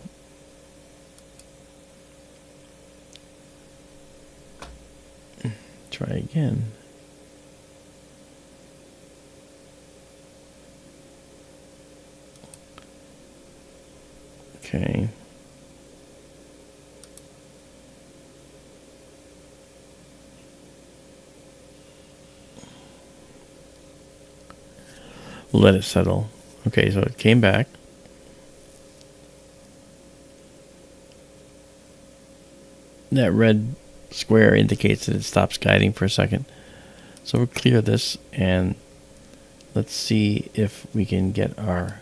Try again. Okay. We'll let it settle. Okay, so it came back. That red square indicates that it stops guiding for a second. So we'll clear this and let's see if we can get our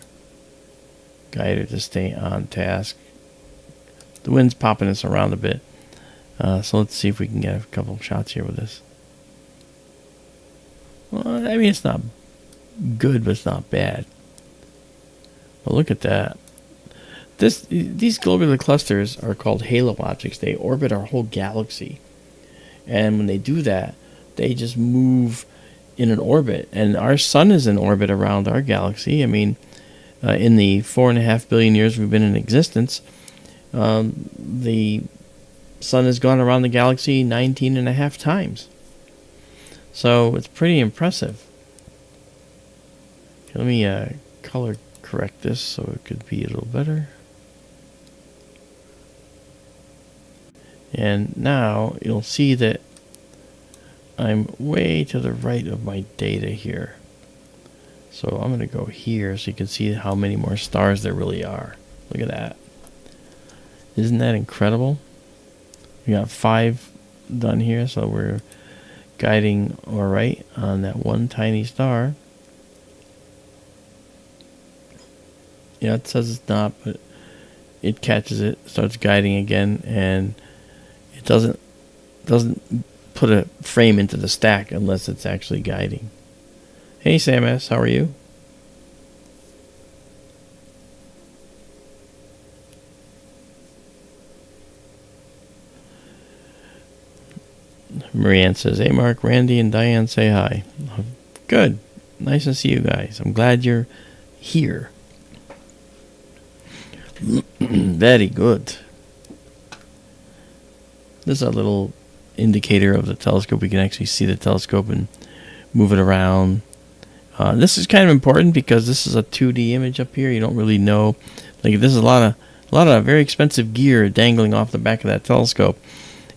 guider to stay on task. The wind's popping us around a bit. So let's see if we can get a couple shots here with this. Well, I mean, it's not good, but it's not bad. But look at that. These globular clusters are called halo objects. They orbit our whole galaxy. And when they do that, they just move in an orbit. And our sun is in orbit around our galaxy. I mean, in the 4.5 billion years we've been in existence, the sun has gone around the galaxy 19.5 times. So it's pretty impressive. Okay, let me color correct this so it could be a little better. And now you'll see that I'm way to the right of my data here. So I'm going to go here so you can see how many more stars there really are. Look at that. Isn't that incredible? We got 5 done here, so we're guiding all right on that one tiny star. Yeah, it says it's not, but it catches it, starts guiding again, and it doesn't put a frame into the stack unless it's actually guiding. Hey Sam S, how are you? Marianne says, hey Mark, Randy, and Diane say hi. Good. Nice to see you guys. I'm glad you're here. Very good. This is a little indicator of the telescope. We can actually see the telescope and move it around. This is kind of important because this is a 2D image up here. You don't really know. Like, this is a lot of very expensive gear dangling off the back of that telescope.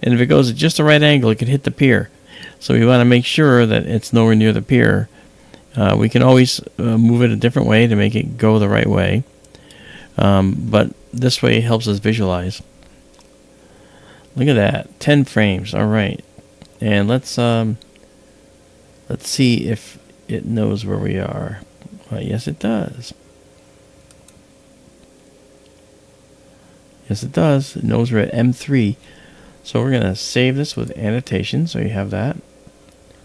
And if it goes at just the right angle, it can hit the pier. So we want to make sure that it's nowhere near the pier. We can always move it a different way to make it go the right way. But this way it helps us visualize. Look at that, 10 frames. All right, and let's see if it knows where we are. Yes, it does. Yes, it does. It knows we're at M3. So we're gonna save this with annotation. So you have that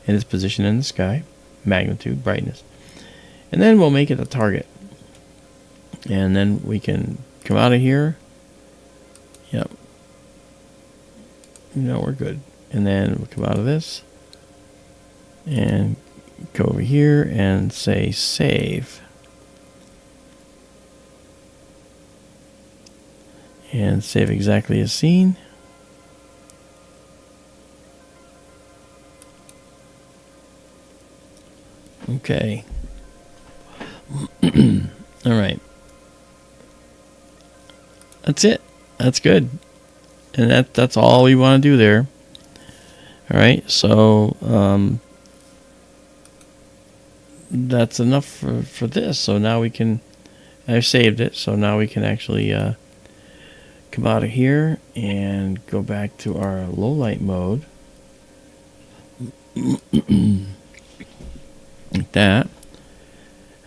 and its position in the sky, magnitude, brightness, and then we'll make it a target. And then we can come out of here. Yep. No, we're good. And then we'll come out of this and go over here and say save. And save exactly as seen. Okay. All right. That's it. That's good. And that's all we want to do there. All right. So that's enough for this. So now we can. I've saved it. So now we can actually come out of here and go back to our low light mode. Like that.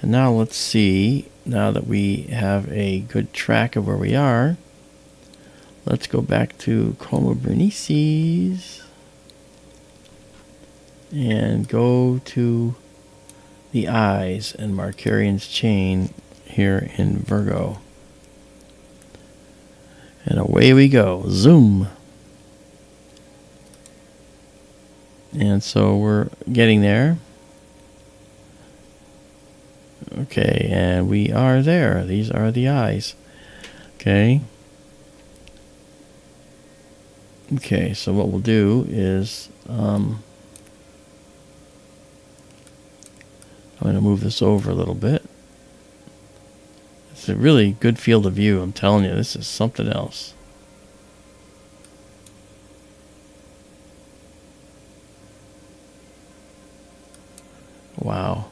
And now let's see, now that we have a good track of where we are, let's go back to Coma Berenices and go to the eyes and Markarian's chain here in Virgo. And away we go. Zoom. And so we're getting there. Okay, and we are there. These are the eyes. Okay. Okay, so what we'll do is I'm going to move this over a little bit. It's a really good field of view. I'm telling you, this is something else. Wow.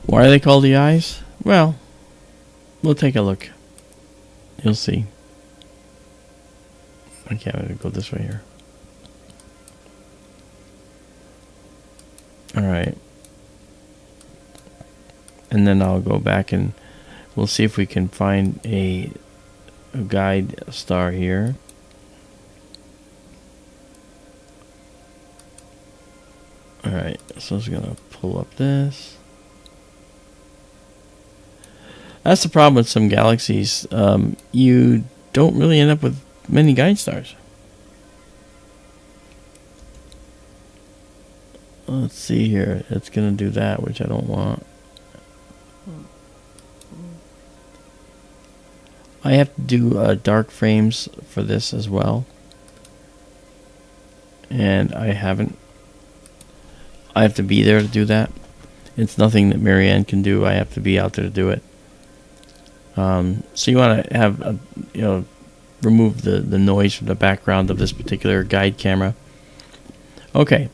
Why are they called the eyes? Well, we'll take a look. You'll see. Okay, I'm going to go this way here. Alright. And then I'll go back and we'll see if we can find a guide star here. Alright, so I'm just going to pull up this. That's the problem with some galaxies. You don't really end up with many guide stars. Let's see here. It's going to do that, which I don't want. I have to do dark frames for this as well. And I haven't. I have to be there to do that. It's nothing that Marianne can do. I have to be out there to do it. So you want to have, remove the noise from the background of this particular guide camera. Okay.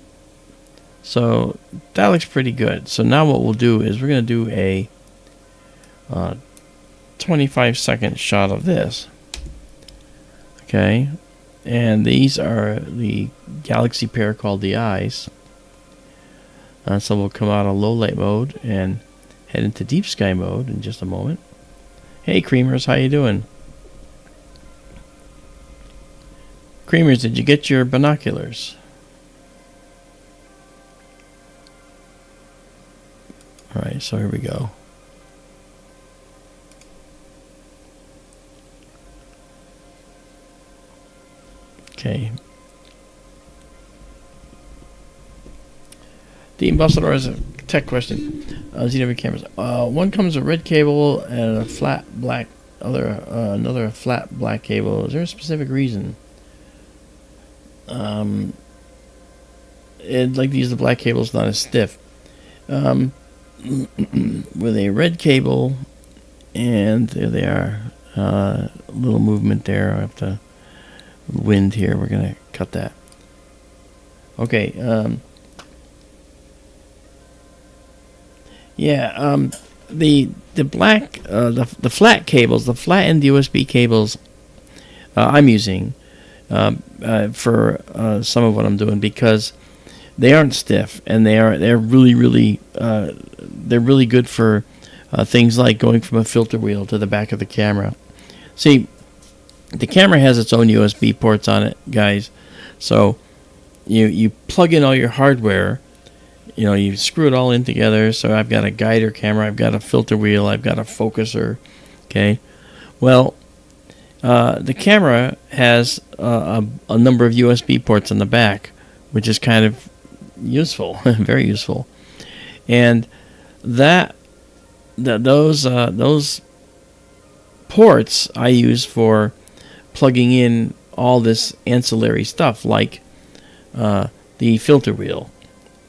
So that looks pretty good. So now what we'll do is we're going to do a 25-second shot of this. Okay. And these are the galaxy pair called the eyes. So we'll come out of low light mode and head into deep sky mode in just a moment. Hey Creamers, how you doing? Creamers, did you get your binoculars? Alright, so here we go. Okay. The Ambassador has a tech question. ZW cameras. One comes with a red cable and a flat black another flat black cable. Is there a specific reason? Like these, the black cable is not as stiff. With a red cable, and there they are. A little movement there. I have to wind here. We're gonna cut that. Okay. Yeah, the black the flat cables, the flat end USB cables I'm using for some of what I'm doing, because they aren't stiff and they're really good for things like going from a filter wheel to the back of the camera. See, the camera has its own USB ports on it, guys. So you plug in all your hardware. You screw it all in together. So I've got a guider camera, I've got a filter wheel, I've got a focuser. Okay. Well, the camera has a number of USB ports on the back, which is kind of useful, very useful. And those ports I use for plugging in all this ancillary stuff, like the filter wheel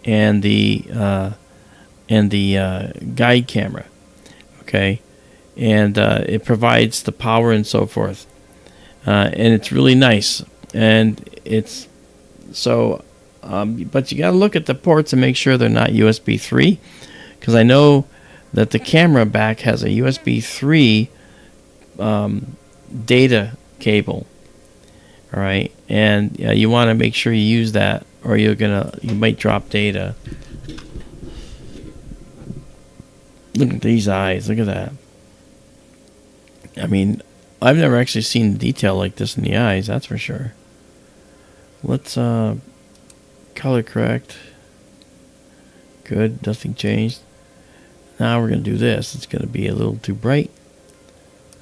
and the guide camera. Okay, and it provides the power and so forth, and it's really nice. And it's so, but you got to look at the ports and make sure they're not USB 3, because I know that the camera back has a USB 3 data cable. All right, and you want to make sure you use that, or you might drop data. Look at these eyes. Look at that. I mean, I've never actually seen detail like this in the eyes, that's for sure. Let's color correct. Good, nothing changed. Now we're going to do this. It's going to be a little too bright.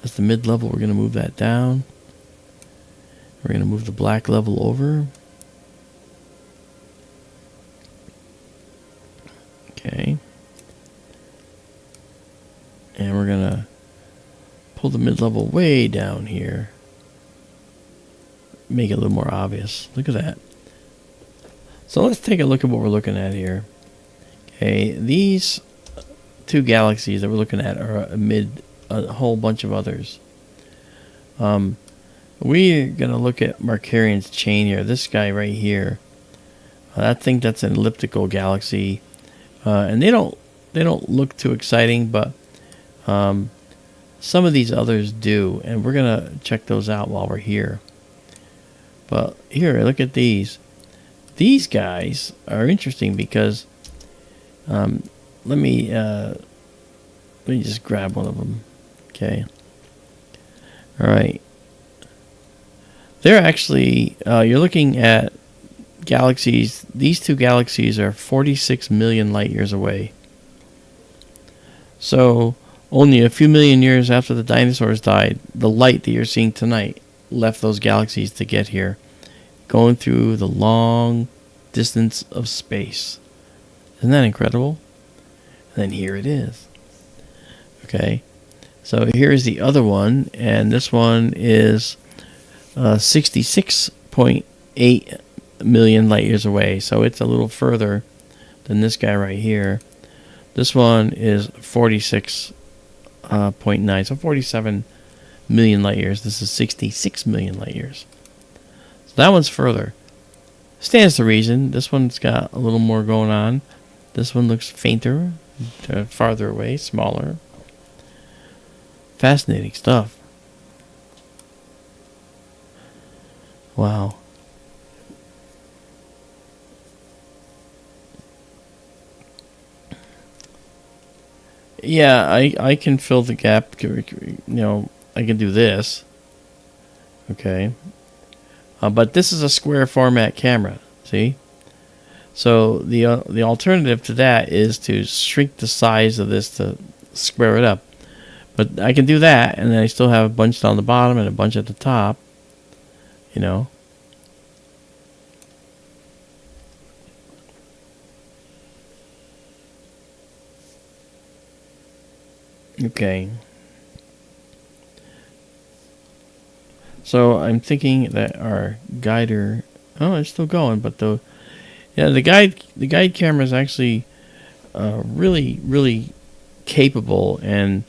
That's the mid-level. We're going to move that down. We're going to move the black level over. Okay. And we're going to pull the mid-level way down here. Make it a little more obvious. Look at that. So let's take a look at what we're looking at here. Okay, these two galaxies that we're looking at are amid a whole bunch of others. We're going to look at Markarian's chain here. This guy right here. I think that's an elliptical galaxy. And they don't look too exciting, but some of these others do, and we're gonna check those out while we're here. But here, look at these. These guys are interesting because let me just grab one of them. Okay. All right. They're actually you're looking at galaxies. These two galaxies are 46 million light years away. So only a few million years after the dinosaurs died, the light that you're seeing tonight left those galaxies to get here, going through the long distance of space. Isn't that incredible? And then here it is. Okay, so here's the other one, and this one is 66.8 million light years away, so it's a little further than this guy right here. This one is 46.9, so 47 million light years. This is 66 million light years. So that one's further. Stands to reason. This one's got a little more going on. This one looks fainter, farther away, smaller. Fascinating stuff. Wow. Yeah, I can fill the gap. You know, I can do this. Okay. But this is a square format camera. See? So the alternative to that is to shrink the size of this to square it up. But I can do that, and then I still have a bunch down the bottom and a bunch at the top. You know. Okay. So I'm thinking that our guider, oh, it's still going, but the guide camera is actually really capable, and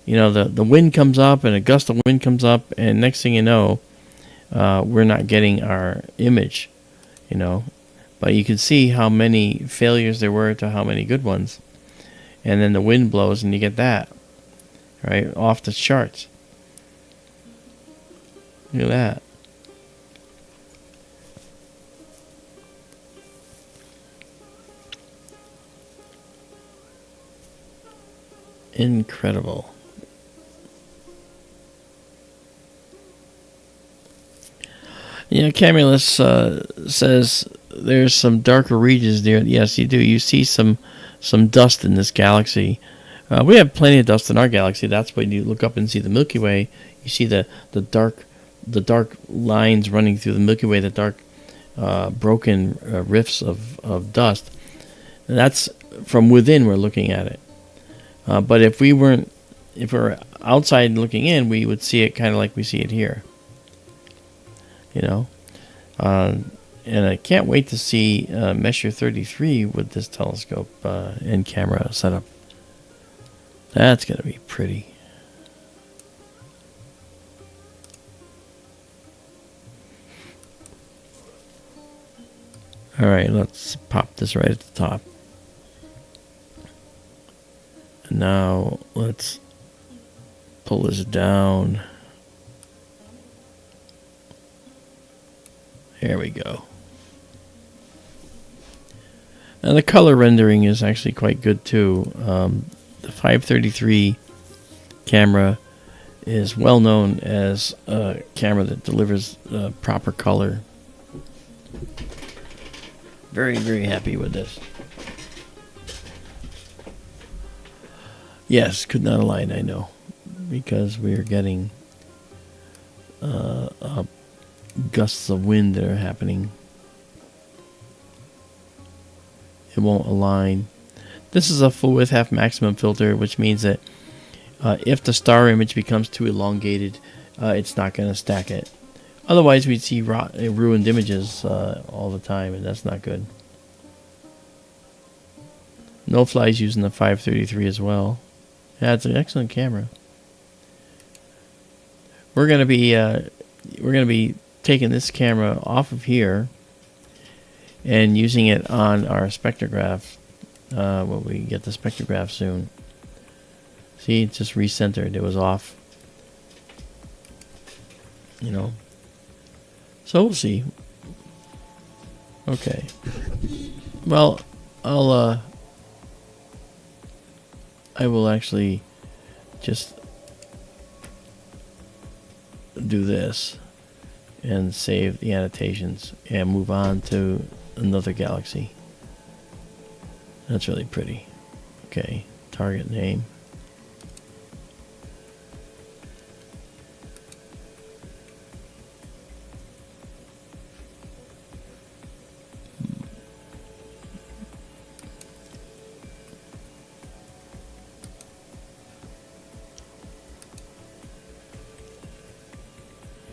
you know the wind comes up and a gust of wind comes up, and next thing you know, we're not getting our image, you know, but you can see how many failures there were to how many good ones, and then the wind blows and you get that. Right, off the charts. Look at that. Incredible. You know, Camulus says there's some darker regions there. Yes, you do. You see some dust in this galaxy. We have plenty of dust in our galaxy. That's when you look up and see the Milky Way. You see the dark lines running through the Milky Way, the dark broken rifts of dust. And that's from within. We're looking at it. But if we're outside looking in, we would see it kind of like we see it here. You know, and I can't wait to see Messier 33 with this telescope and camera setup. That's going to be pretty. All right, let's pop this right at the top. And now let's pull this down. There we go. And the color rendering is actually quite good too. The 533 camera is well known as a camera that delivers proper color. Very, very happy with this. Yes, could not align, I know. Because we're getting a gusts of wind that are happening. It won't align. This is a full width half maximum filter, which means that if the star image becomes too elongated, it's not going to stack it. Otherwise, we'd see ruined images all the time, and that's not good. No Fly's using the 533 as well. Yeah, it's an excellent camera. We're gonna be taking this camera off of here and using it on our spectrograph when we get the spectrograph soon. See, it's just recentered. It was off. You know. So we'll see. Okay. Well, I will actually just do this and save the annotations and move on to another galaxy. That's really pretty. Okay, target name.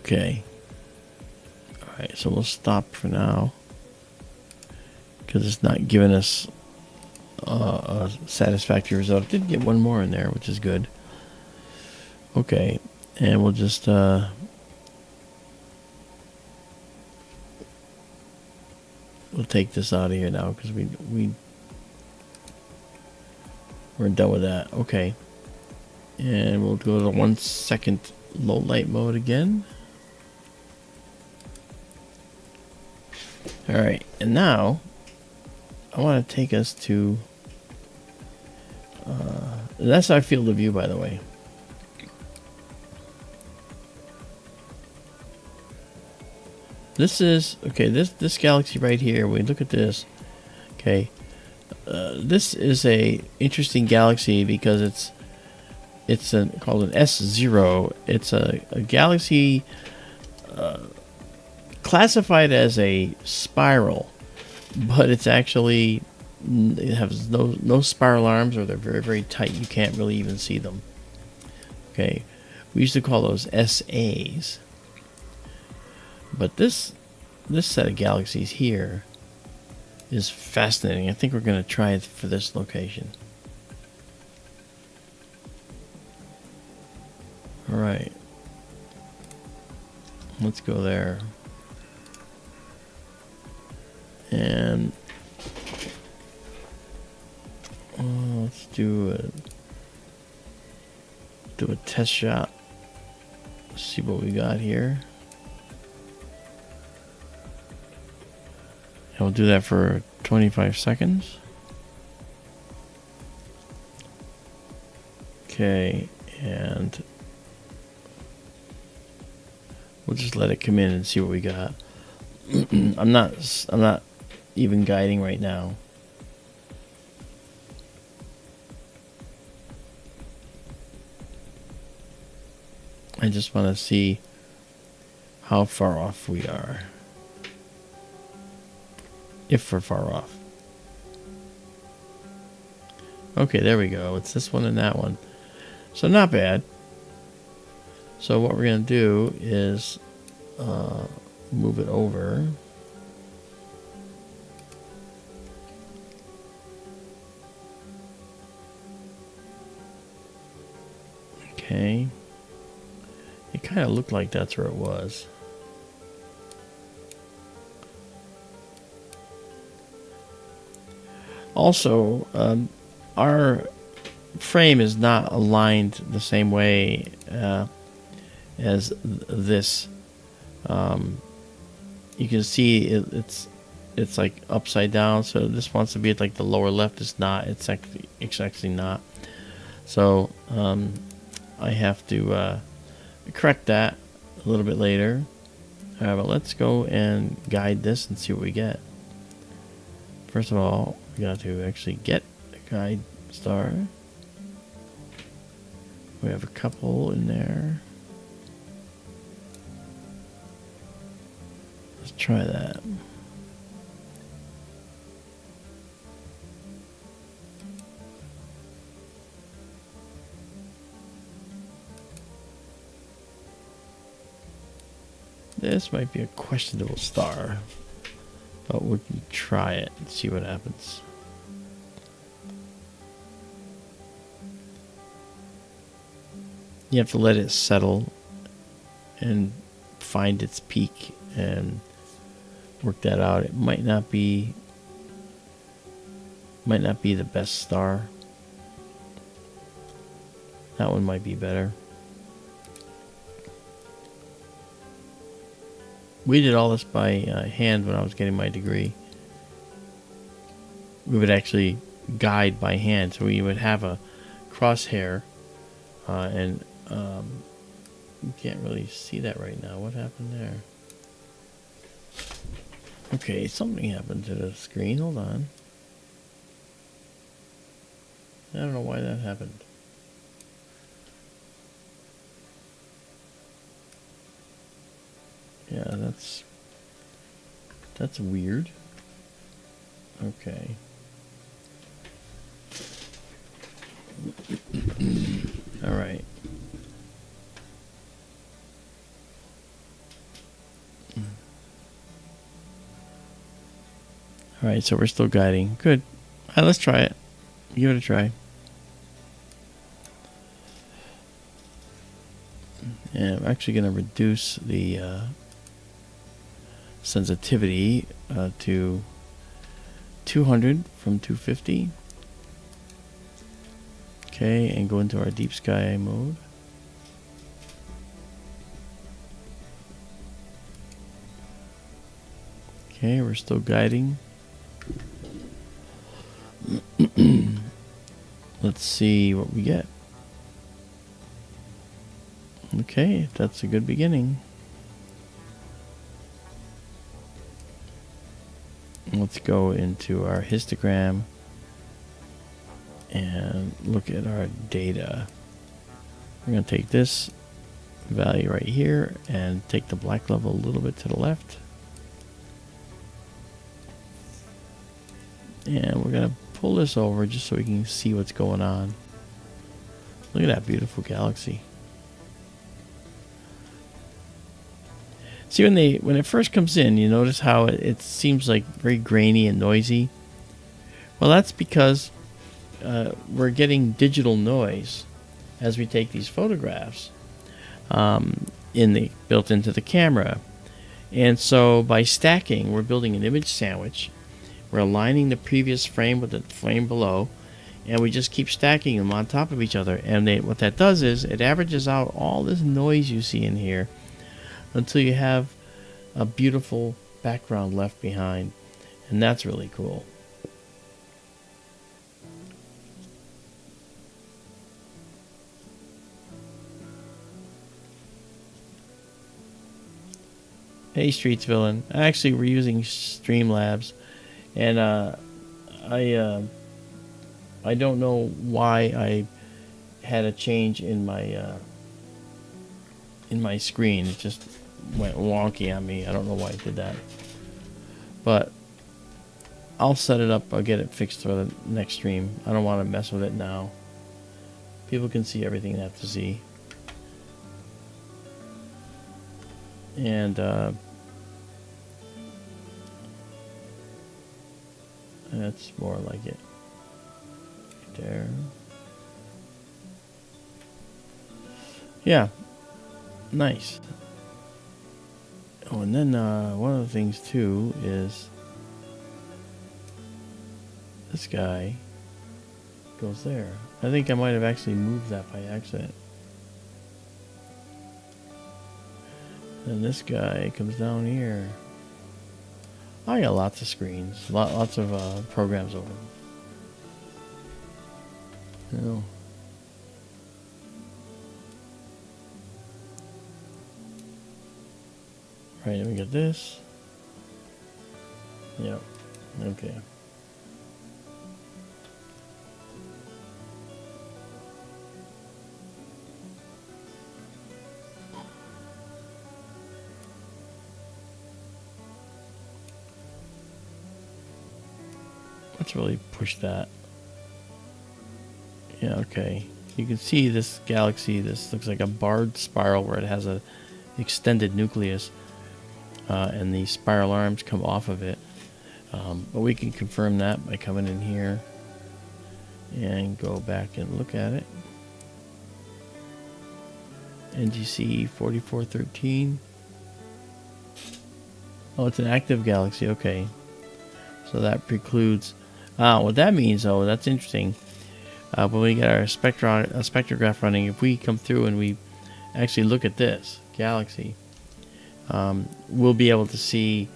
Okay. Alright, so we'll stop for now because it's not giving us a satisfactory result. It did get one more in there, which is good. Okay, and we'll just we'll take this out of here now because we're done with that. Okay, and we'll go to 1 second low light mode again. Alright, and now I want to take us to that's our field of view, by the way. This is okay, this galaxy right here, we look at this. Okay, this is a interesting galaxy because it's called an S0. It's a galaxy classified as a spiral, but it's actually, it has no spiral arms, or they're very, very tight. You can't really even see them. Okay, we used to call those SAs. But this set of galaxies here is fascinating. I think we're going to try it for this location. All right, let's go there. And let's do a test shot. See what we got here. And we'll do that for 25 seconds. Okay, and we'll just let it come in and see what we got. I'm not even guiding right now. I just want to see how far off we are. If we're far off. Okay, there we go. It's this one and that one. So not bad. So what we're going to do is move it over. Okay. It kind of looked like that's where it was. Also, our frame is not aligned the same way as this. You can see it's like upside down. So this wants to be at like the lower left. It's not. It's actually not. So I have to correct that a little bit later. But let's go and guide this and see what we get. First of all, we got to actually get a guide star. We have a couple in there. try that. This might be a questionable star, but we can try it and see what happens. You have to let it settle and find its peak and work that out. It might not be the best star. That one might be better. We did all this by hand when I was getting my degree. We would actually guide by hand, so we would have a crosshair, and you can't really see that right now. What happened there? Okay, something happened to the screen. Hold on. I don't know why that happened. Yeah, that's weird. Okay. All right. All right, so we're still guiding. Good. All right, let's try it. Give it a try. And I'm actually going to reduce the sensitivity to 200 from 250. Okay, and go into our deep sky mode. Okay, we're still guiding. Let's see what we get. Okay, that's a good beginning. Let's go into our histogram and look at our data. We're going to take this value right here and take the black level a little bit to the left. And we're going to pull this over just so we can see what's going on. Look at that beautiful galaxy. See, when it first comes in, you notice how it seems like very grainy and noisy. Well, that's because we're getting digital noise as we take these photographs built into the camera. And so by stacking, we're building an image sandwich. We're aligning the previous frame with the frame below, and we just keep stacking them on top of each other. And what that does is it averages out all this noise you see in here until you have a beautiful background left behind. And that's really cool. Hey, Streets Villain. Actually, we're using Streamlabs, and I don't know why I had a change in my screen. It just went wonky on me. I don't know why it did that, but I'll set it up. I'll get it fixed for the next stream. I don't want to mess with it now. People can see everything they have to see. And that's more like it. Right there. Yeah. Nice. Oh, and then one of the things too is this guy goes there. I think I might have actually moved that by accident. And this guy comes down here. I got lots of screens, lots of programs open. You know. Right, then we got this. Yep. Okay. Let's really push that. Yeah, okay. You can see this galaxy. This looks like a barred spiral where it has a extended nucleus, and the spiral arms come off of it. But we can confirm that by coming in here and go back and look at it. NGC 4413. Oh, it's an active galaxy. Okay. So that precludes... what that means, though, that's interesting. When we get our spectrograph running, if we come through and we actually look at this galaxy, we'll be able to see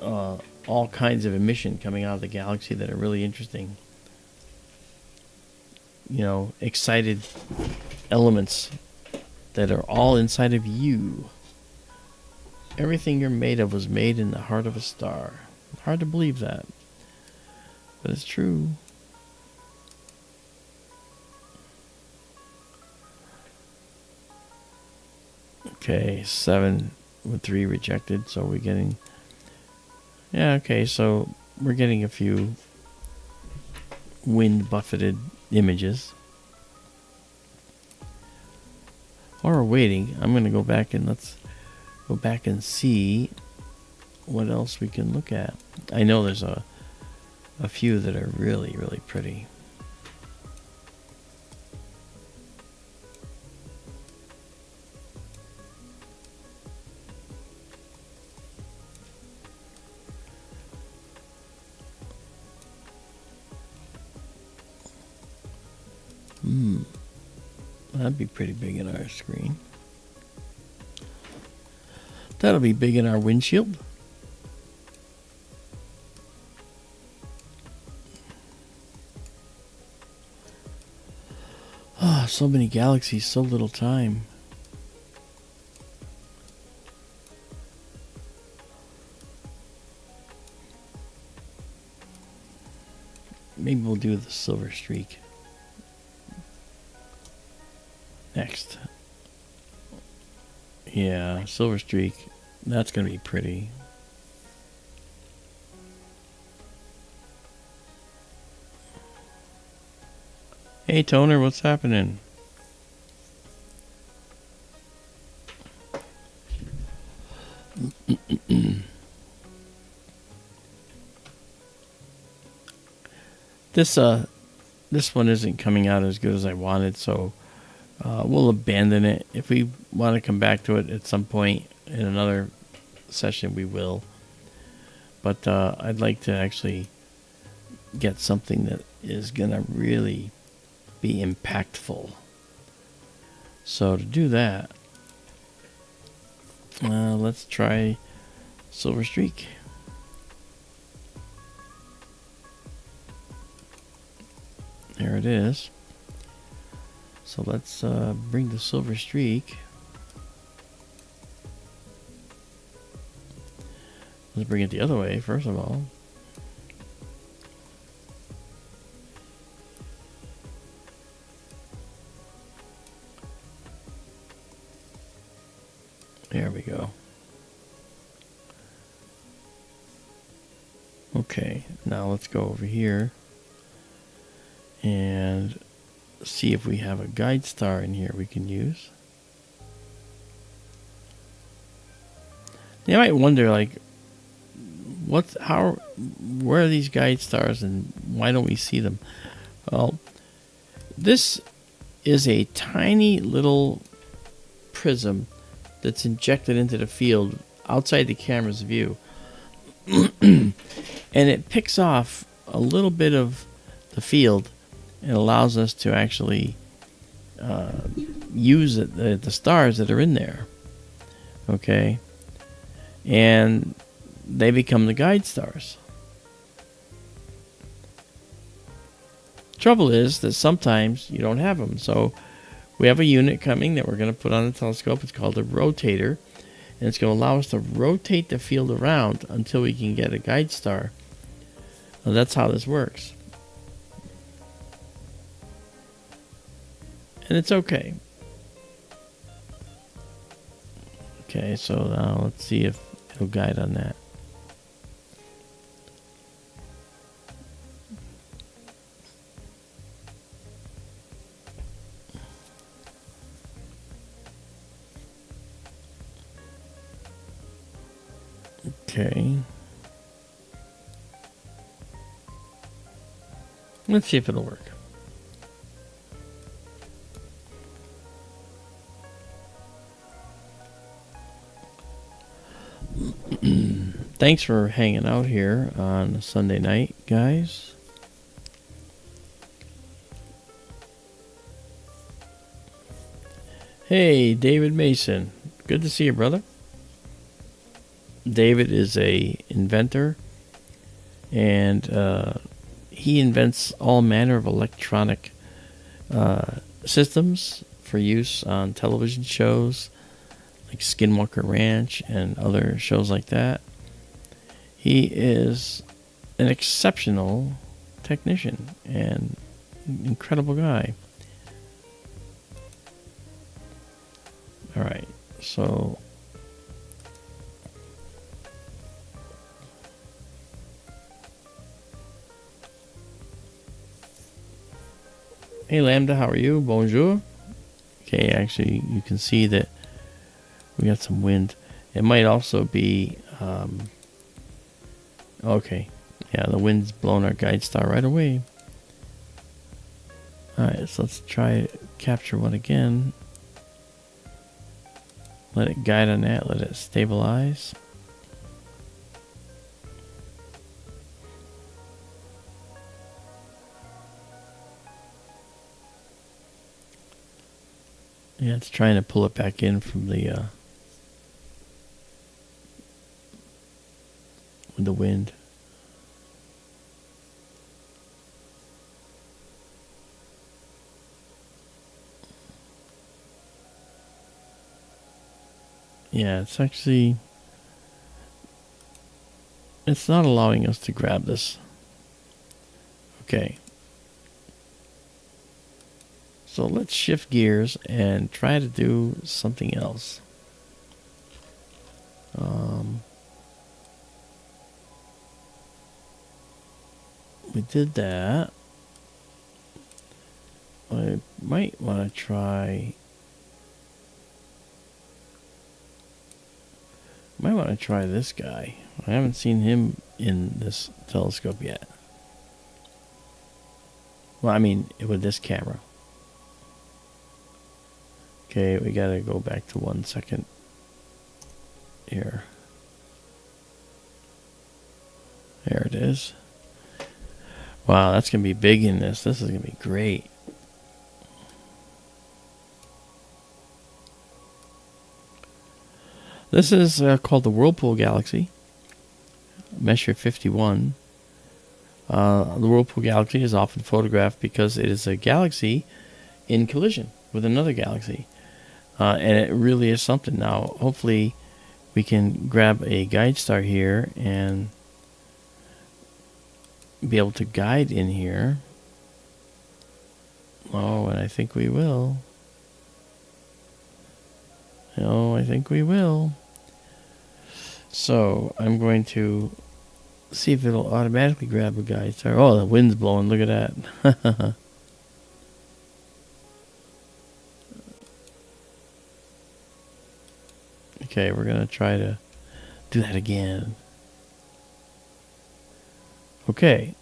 all kinds of emission coming out of the galaxy that are really interesting. You know, excited elements that are all inside of you. Everything you're made of was made in the heart of a star. Hard to believe that, but it's true. Okay, 7 with 3 rejected, so we're getting... Yeah, okay, so we're getting a few wind-buffeted images. While we're waiting, I'm going to go back and let's go back and see what else we can look at. I know there's a few that are really, really pretty. That'd be pretty big in our screen. That'll be big in our windshield. Ah, so many galaxies, so little time. Maybe we'll do the silver streak next. Yeah, silver streak. That's going to be pretty. Hey, Toner, what's happening? This one isn't coming out as good as I wanted, so we'll abandon it. If we want to come back to it at some point in another session, we will. But I'd like to actually get something that is going to really be impactful. So to do that, let's try Silver Streak. There it is. So let's bring the Silver Streak. Let's bring it the other way, first of all. There we go. Okay, now let's go over here and see if we have a guide star in here we can use. You might wonder, like, where are these guide stars and why don't we see them? Well, this is a tiny little prism that's injected into the field outside the camera's view. And it picks off a little bit of the field and allows us to actually use the stars that are in there. Okay? And they become the guide stars. Trouble is that sometimes you don't have them. So we have a unit coming that we're going to put on the telescope. It's called a rotator. And it's going to allow us to rotate the field around until we can get a guide star. Now that's how this works. And it's okay. Okay, so now let's see if it'll guide on that. Okay. Let's see if it'll work. Thanks for hanging out here on a Sunday night, guys. Hey, David Mason. Good to see you, brother. David is a inventor, and he invents all manner of electronic systems for use on television shows like Skinwalker Ranch and other shows like that. He is an exceptional technician and incredible guy. All right, so hey Lambda, how are you? Bonjour. Okay, actually, you can see that we got some wind. It might also be okay. Yeah, the wind's blowing our guide star right away. Alright, so let's try capture one again. Let it guide on that, let it stabilize. Yeah, it's trying to pull it back in from the with the wind. Yeah, it's actually, it's not allowing us to grab this. Okay. So let's shift gears and try to do something else. We did that. I might want to try. Might want to try this guy. I haven't seen him in this telescope yet. Well, I mean, with this camera. Okay, we gotta go back to 1 second here. There it is. Wow, that's gonna be big in this. This is gonna be great. This is called the Whirlpool Galaxy, Messier 51. The Whirlpool Galaxy is often photographed because it is a galaxy in collision with another galaxy. And it really is something. Now, hopefully, we can grab a guide star here and be able to guide in here. Oh, and I think we will. Oh, I think we will. So, I'm going to see if it'll automatically grab a guide star. Oh, the wind's blowing. Look at that. Okay, we're going to try to do that again. Okay.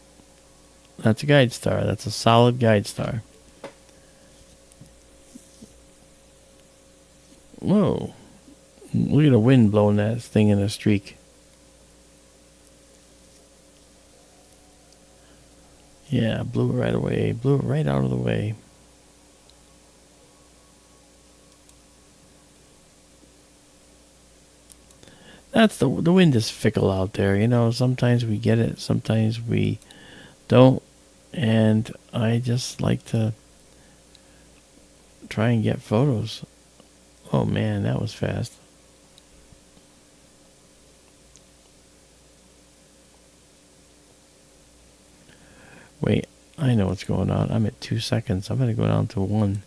That's a guide star. That's a solid guide star. Whoa. Look at the wind blowing that thing in a streak. Yeah, blew it right away. Blew it right out of the way. That's the wind is fickle out there, you know. Sometimes we get it, sometimes we don't, and I just like to try and get photos. Oh man, that was fast. Wait, I know what's going on. I'm at 2 seconds. I'm going to go down to 1.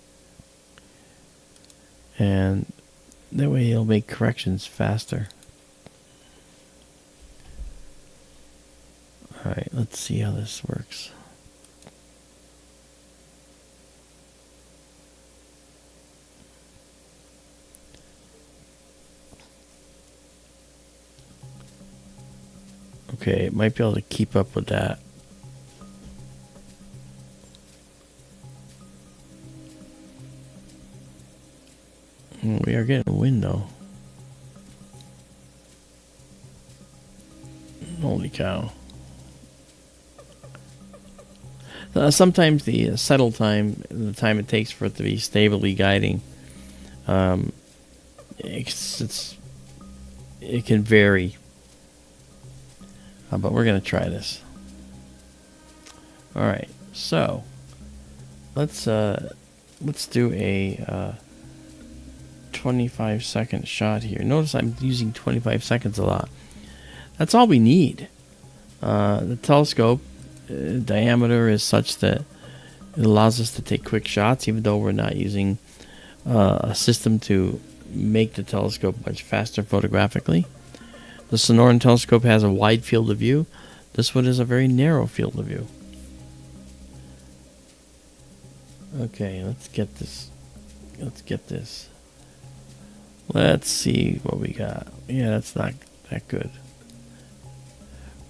And that way it'll make corrections faster. Alright, let's see how this works. Okay, it might be able to keep up with that. We are getting wind though. Holy cow. Sometimes the settle time, the time it takes for it to be stably guiding, it can vary. But we're going to try this. All right, so let's do a 25-second shot here. Notice I'm using 25 seconds a lot. That's all we need. The telescope diameter is such that it allows us to take quick shots, even though we're not using a system to make the telescope much faster photographically. The Sonoran telescope has a wide field of view. This one is a very narrow field of view. Okay, let's get this. Let's see what we got. Yeah, that's not that good.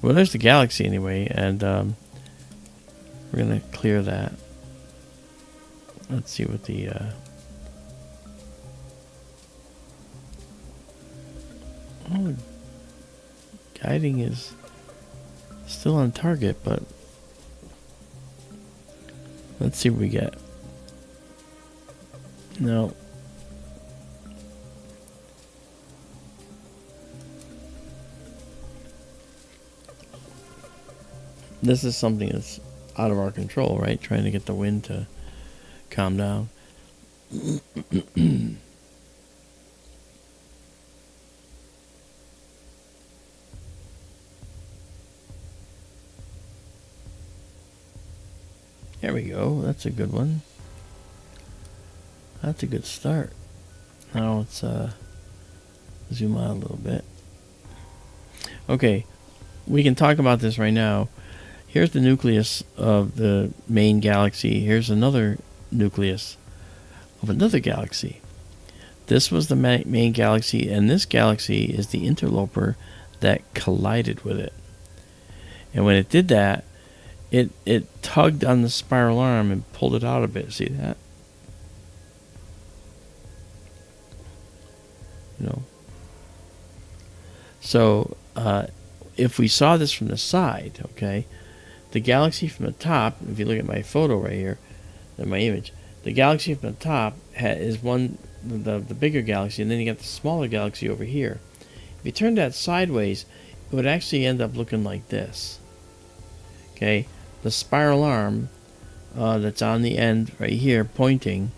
Well, there's the galaxy anyway, and we're going to clear that. Let's see what the... Oh, guiding is still on target, but let's see what we get. No. This is something that's out of our control, right? Trying to get the wind to calm down. There we go. That's a good one. That's a good start. Now let's zoom out a little bit. Okay, we can talk about this right now. Here's the nucleus of the main galaxy. Here's another nucleus of another galaxy. This was the main galaxy, and this galaxy is the interloper that collided with it. And when it did that, it tugged on the spiral arm and pulled it out a bit. See that? You know. So if we saw this from the side, okay, the galaxy from the top, if you look at my photo right here, my image, the galaxy from the top is the bigger galaxy, and then you got the smaller galaxy over here. If you turn that sideways, it would actually end up looking like this. Okay, the spiral arm that's on the end right here pointing,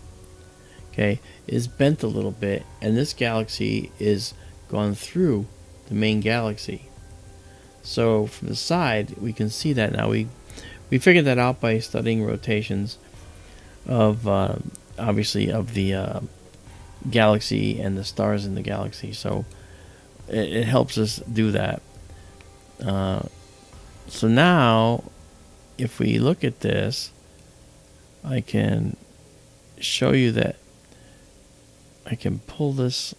okay, is bent a little bit, and this galaxy is gone through the main galaxy. So from the side we can see that now. We figured that out by studying rotations of obviously of the galaxy and the stars in the galaxy. So it helps us do that. So now if we look at this, I can show you that I can pull this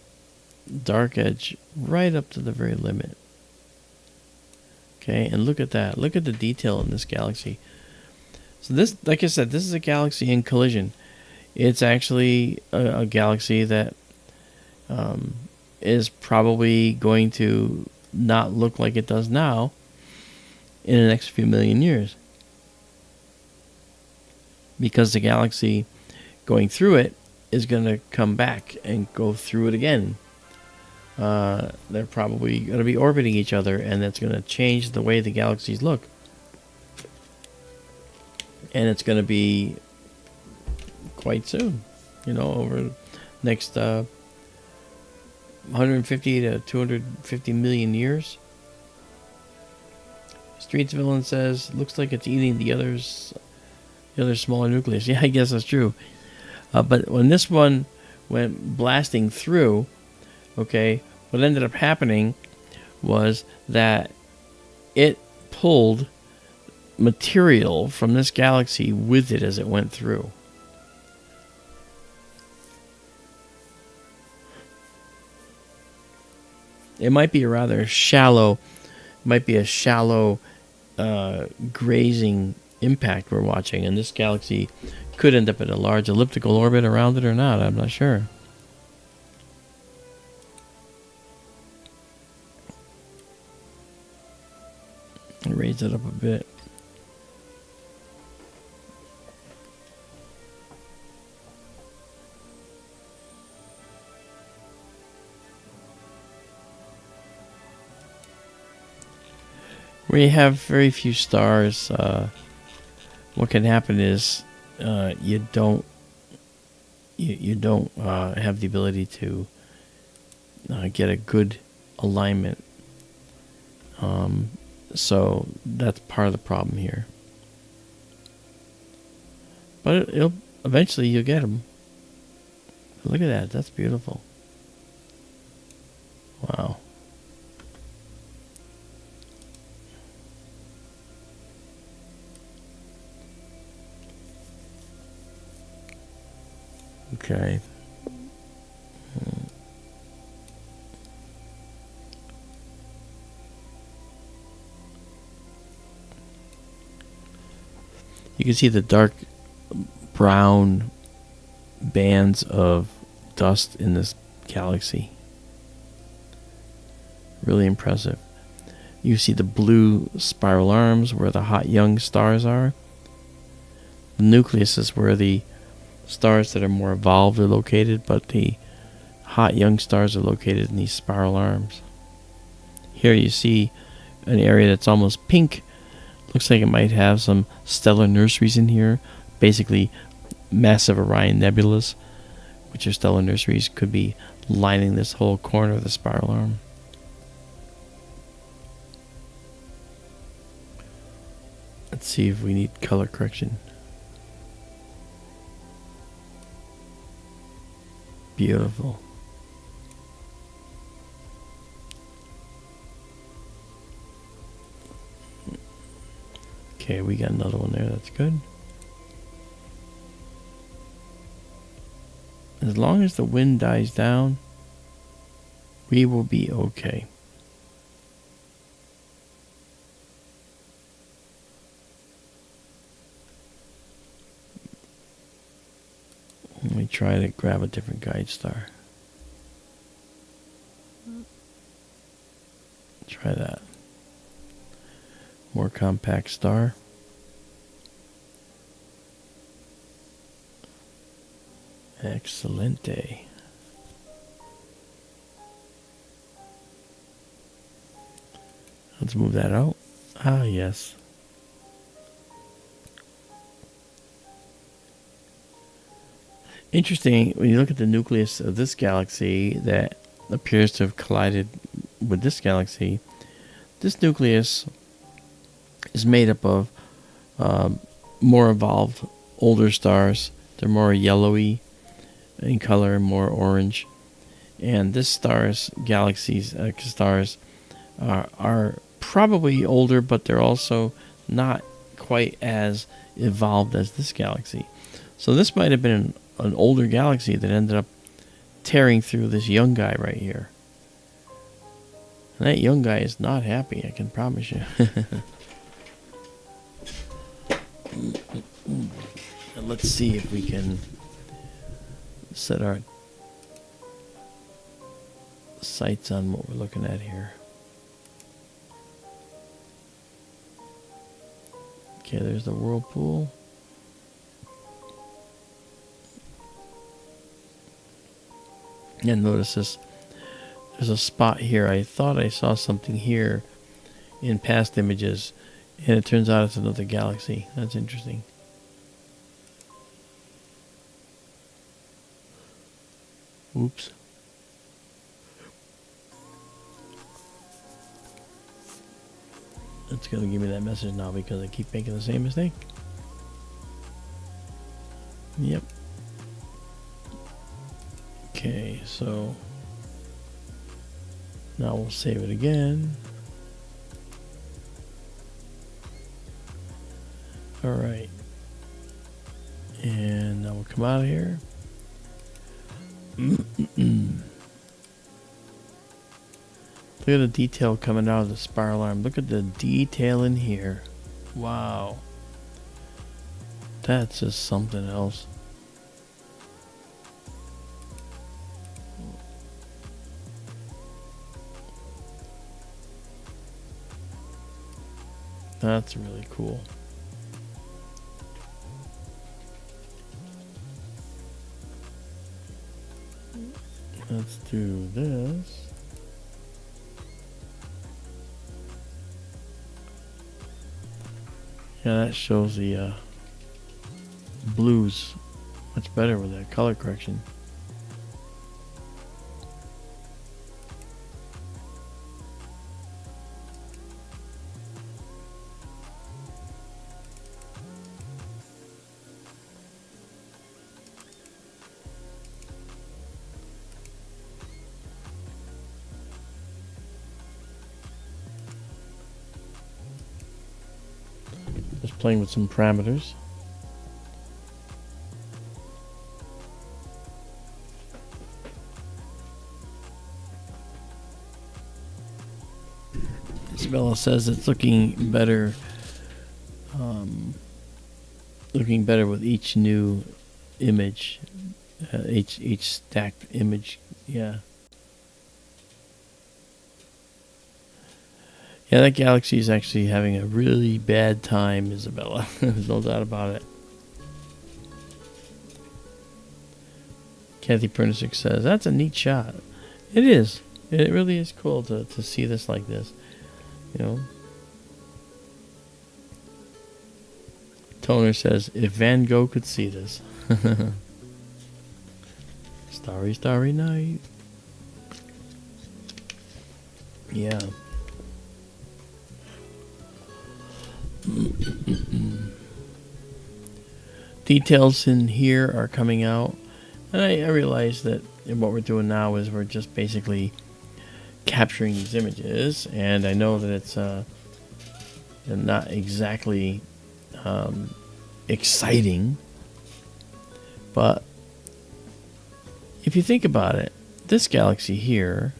dark edge right up to the very limit. Okay, and look at that. Look at the detail in this galaxy. So this, like I said, this is a galaxy in collision. It's actually a galaxy that is probably going to not look like it does now in the next few million years. Because the galaxy going through it is going to come back and go through it again. They're probably going to be orbiting each other, and that's going to change the way the galaxies look. And it's going to be quite soon, over the next 150 to 250 million years. Streets Villain says, looks like it's eating the other smaller nucleus. Yeah, I guess that's true. But when this one went blasting through, okay, what ended up happening was that it pulled material from this galaxy with it as it went through. It might be a rather shallow might be a shallow grazing impact we're watching, and this galaxy could end up in a large elliptical orbit around it or not. I'm not sure. Raise it up a bit. Where you have very few stars, what can happen is you don't have the ability to get a good alignment. So that's part of the problem here. But it'll eventually you'll get them. Look at that. That's beautiful. Wow. Okay. You can see the dark brown bands of dust in this galaxy. Really impressive. You see the blue spiral arms where the hot young stars are. The nucleus is where the stars that are more evolved are located, but the hot young stars are located in these spiral arms. Here you see an area that's almost pink. Looks like it might have some stellar nurseries in here. Basically, massive Orion nebulas, which are stellar nurseries, could be lining this whole corner of the spiral arm. Let's see if we need color correction. Beautiful. Okay, we got another one there. That's good. As long as the wind dies down, we will be okay. Let me try to grab a different guide star. Try that. More compact star. Excelente. Let's move that out. Ah, yes. Interesting, when you look at the nucleus of this galaxy that appears to have collided with this galaxy, this nucleus is made up of more evolved, older stars. They're more yellowy in color, more orange. And this stars are probably older, but they're also not quite as evolved as this galaxy. So this might have been an older galaxy that ended up tearing through this young guy right here. And that young guy is not happy, I can promise you. And let's see if we can set our sights on what we're looking at here. Okay, there's the whirlpool. And notice this, there's a spot here. I thought I saw something here in past images, and it turns out it's another galaxy. That's interesting. Oops. It's going to give me that message now because I keep making the same mistake. Yep. Okay, so now we'll save it again. All right. And now we'll come out of here. Look at the detail coming out of the spiral arm. Look at the detail in here. Wow. That's just something else. That's really cool. Let's do this. Yeah, that shows the blues much better with that color correction. Just playing with some parameters. Isabella says it's looking better. Looking better with each new image, each stacked image. Yeah. Yeah, that galaxy is actually having a really bad time, Isabella. There's no doubt about it. Kathy Pernisic says, that's a neat shot. It is. It really is cool to see this like this. You know. Toner says, if Van Gogh could see this. Starry, starry night. Yeah. Details in here are coming out, and I realize that what we're doing now is we're just basically capturing these images, and I know that it's not exactly exciting, but if you think about it, this galaxy here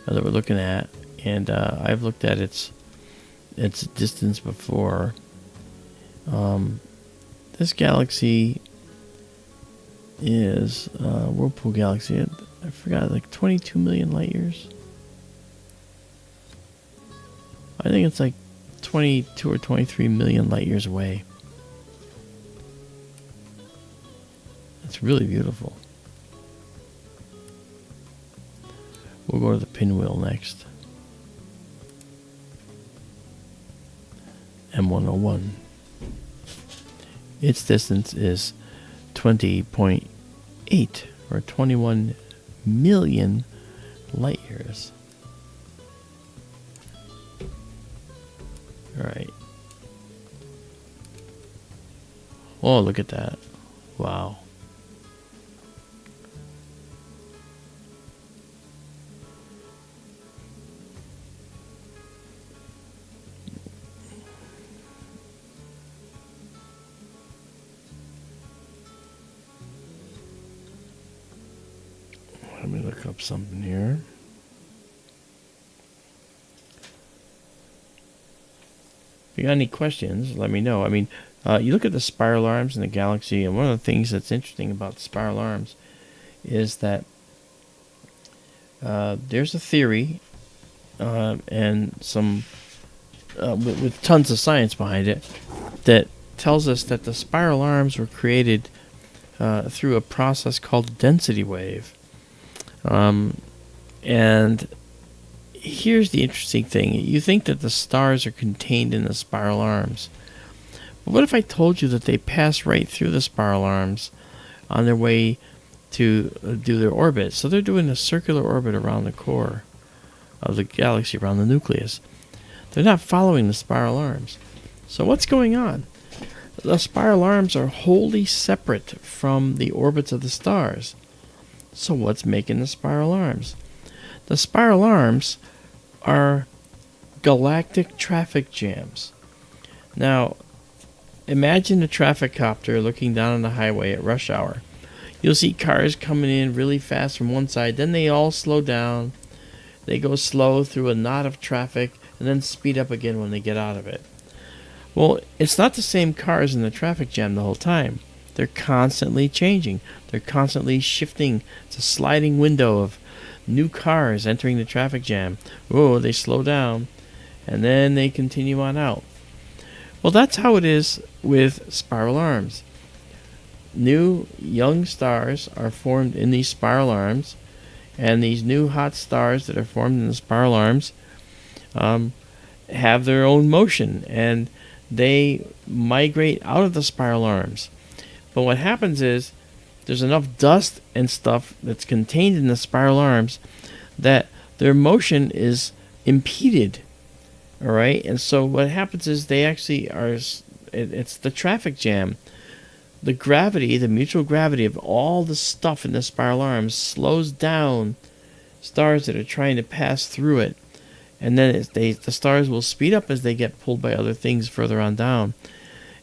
that we're looking at, and I've looked at its distance before. This galaxy is Whirlpool Galaxy. I forgot, like 22 million light years. I think it's like 22 or 23 million light years away. It's really beautiful. We'll go to the pinwheel next. M101. Its distance is 20.8 or 21 million light years. All right. Oh, look at that. Wow. Let me look up something here. If you got any questions, let me know. I mean, you look at the spiral arms in the galaxy, and one of the things that's interesting about the spiral arms is that there's a theory and some with tons of science behind it that tells us that the spiral arms were created through a process called density wave. And here's the interesting thing. You think that the stars are contained in the spiral arms. But what if I told you that they pass right through the spiral arms on their way to do their orbit? So they're doing a circular orbit around the core of the galaxy, around the nucleus. They're not following the spiral arms. So what's going on? The spiral arms are wholly separate from the orbits of the stars. So what's making the spiral arms? The spiral arms are galactic traffic jams. Now, imagine a traffic copter looking down on the highway at rush hour. You'll see cars coming in really fast from one side, then they all slow down, they go slow through a knot of traffic and then speed up again when they get out of it. Well, it's not the same cars in the traffic jam the whole time. They're constantly changing. They're constantly shifting. It's a sliding window of new cars entering the traffic jam. Oh, they slow down, and then they continue on out. Well, that's how it is with spiral arms. New young stars are formed in these spiral arms, and these new hot stars that are formed in the spiral arms have their own motion, and they migrate out of the spiral arms. But what happens is there's enough dust and stuff that's contained in the spiral arms that their motion is impeded. All right, and so what happens is they actually are. It's the traffic jam. The gravity, the mutual gravity of all the stuff in the spiral arms slows down stars that are trying to pass through it, and then the stars will speed up as they get pulled by other things further on down.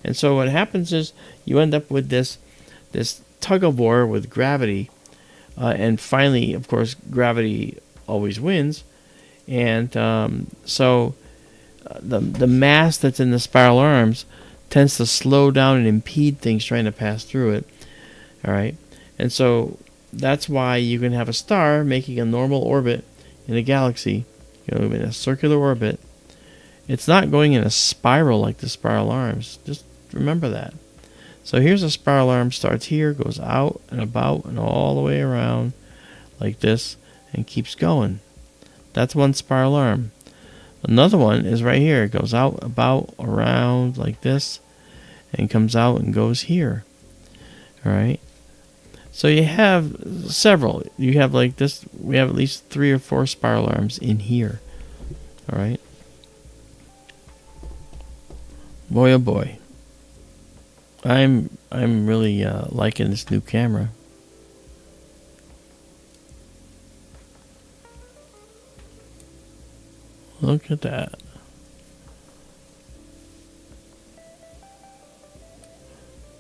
And so what happens is you end up with this tug of war with gravity, and finally, of course, gravity always wins, and so the mass that's in the spiral arms tends to slow down and impede things trying to pass through it. All right, and so that's why you can have a star making a normal orbit in a galaxy, in a circular orbit. It's not going in a spiral like the spiral arms. Just remember that. So here's a spiral arm, starts here, goes out and about and all the way around like this, and keeps going. That's one spiral arm. Another one is right here. It goes out, about, around like this, and comes out and goes here. All right. So you have several. You have like this. We have at least 3 or 4 spiral arms in here. All right. Boy, oh boy. I'm really liking this new camera. Look at that.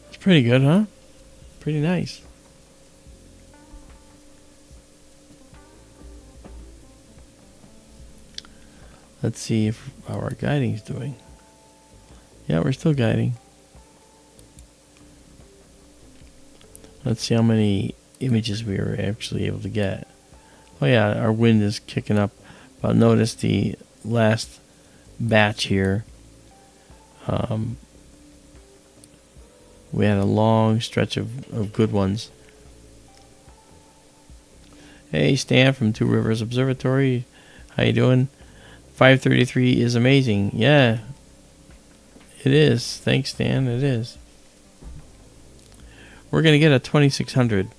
It's pretty good, huh? Pretty nice. Let's see how our guiding's doing. Yeah, we're still guiding. Let's see how many images we were actually able to get. Oh yeah, our wind is kicking up. But notice the last batch here. We had a long stretch of good ones. Hey, Stan from Two Rivers Observatory. How you doing? 533 is amazing. Yeah, it is. Thanks, Stan. It is. We're going to get a 2600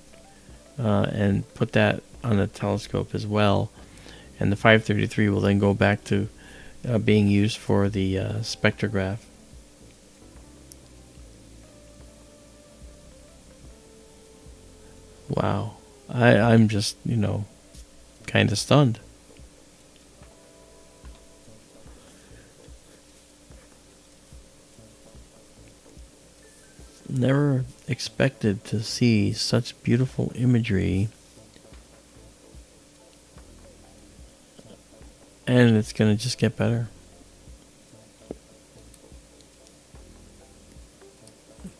and put that on the telescope as well. And the 533 will then go back to being used for the spectrograph. Wow. I'm just, kind of stunned. Never expected to see such beautiful imagery. And it's going to just get better.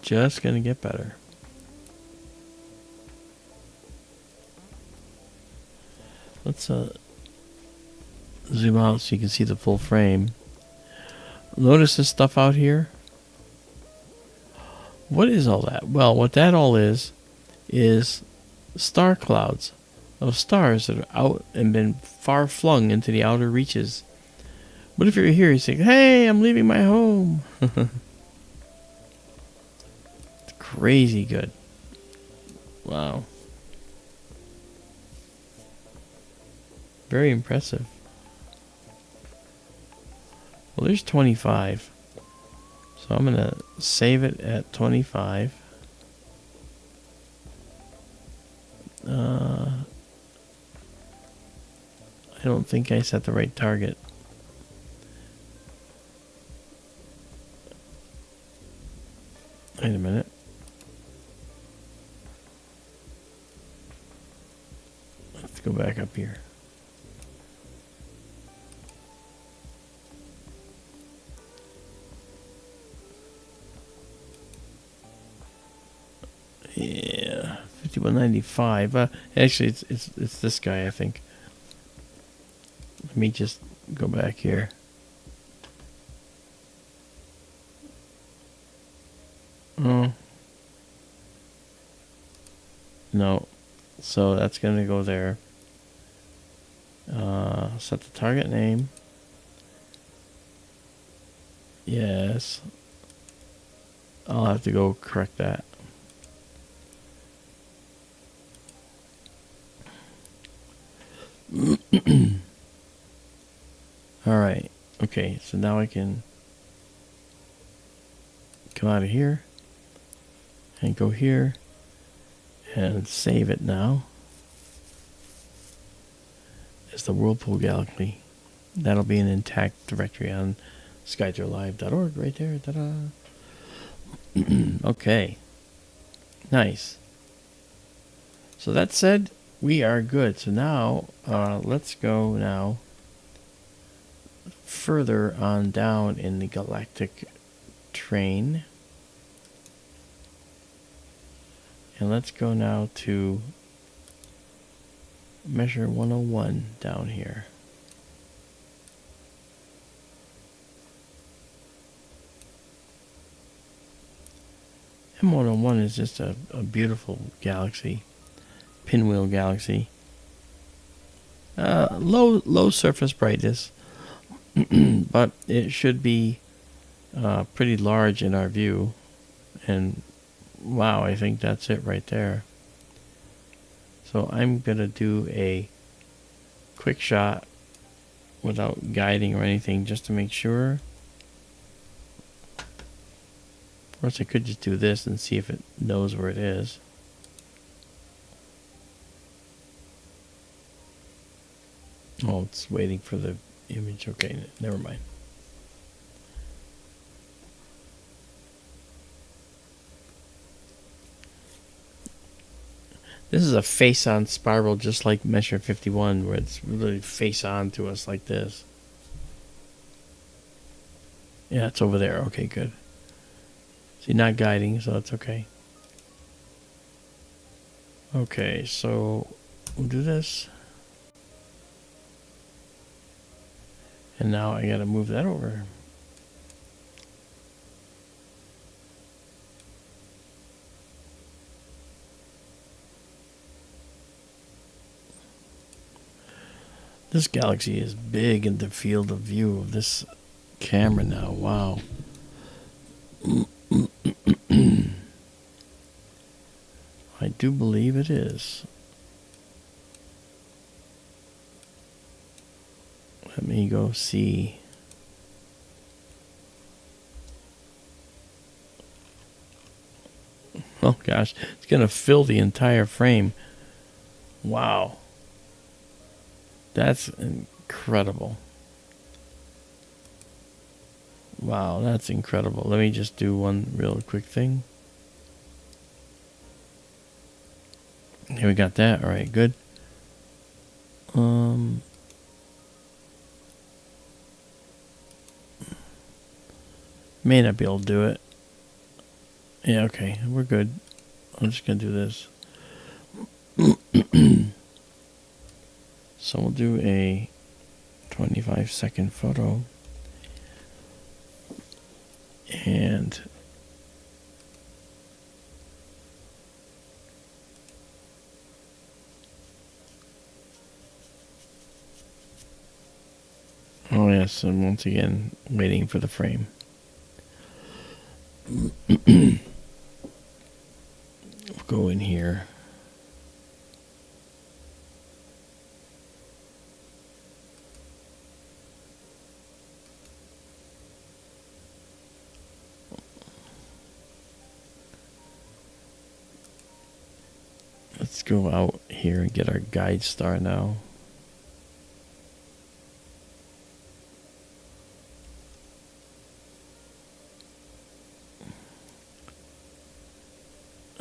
Just going to get better. Let's zoom out so you can see the full frame. Notice this stuff out here? What is all that? Well, what that all is star clouds of stars that are out and been far flung into the outer reaches. What if you're here, you say, hey, I'm leaving my home. It's crazy good. Wow. Very impressive. Well, there's 25. So I'm going to save it at 25. I don't think I set the right target. Wait a minute. Let's go back up here. 195. Actually, it's this guy, I think. Let me just go back here. Oh. No. So that's going to go there. Set the target name. Yes. I'll have to go correct that. Alright. Okay, so now I can come out of here and go here and save it now as the Whirlpool Galaxy. That'll be an intact directory on skyterlive.org right there. Ta-da! Okay. Nice. So that said, we are good. So now, let's go now further on down in the galactic train. And let's go now to measure 101 down here. M101 is just a beautiful galaxy, pinwheel galaxy. Low surface brightness, but it should be pretty large in our view. And wow, I think that's it right there. So I'm gonna do a quick shot without guiding or anything, just to make sure. Of course, I could just do this and see if it knows where it is. Oh, it's waiting for the image. Okay, never mind. This is a face-on spiral, just like Measure 51, where it's really face-on to us like this. Yeah, it's over there. Okay, good. See, not guiding, so that's okay. Okay, so we'll do this. And now I gotta move that over. This galaxy is big in the field of view of this camera now. Wow. I do believe it is. Let me go see. Oh gosh, it's gonna fill the entire frame. Wow. That's incredible. Wow, that's incredible. Let me just do one real quick thing. Here we got that. All right, good. May not be able to do it. Yeah, okay, we're good. I'm just gonna do this. So we'll do a 25-second photo. And oh yes, and once again waiting for the frame. We'll go in here. Let's go out here and get our guide star now.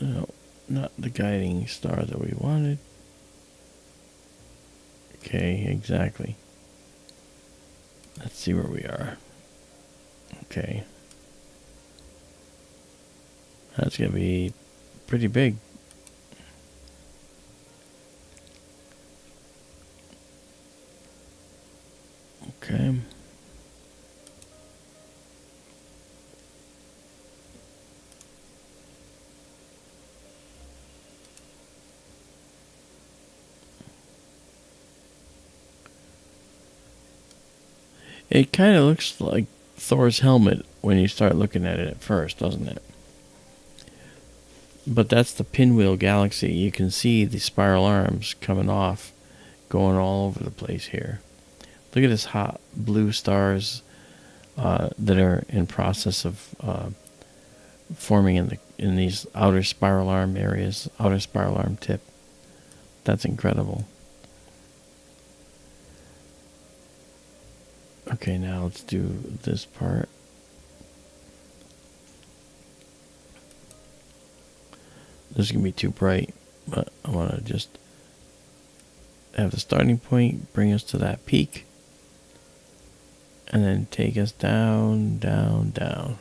No, not the guiding star that we wanted. Okay, exactly. Let's see where we are. Okay. That's going to be pretty big. Okay. It kind of looks like Thor's helmet when you start looking at it at first, doesn't it? But that's the Pinwheel Galaxy. You can see the spiral arms coming off, going all over the place here. Look at this hot blue stars that are in process of forming in these outer spiral arm areas, outer spiral arm tip. That's incredible. Okay, now let's do this part. This is going to be too bright, but I want to just have the starting point, bring us to that peak, and then take us down, down, down.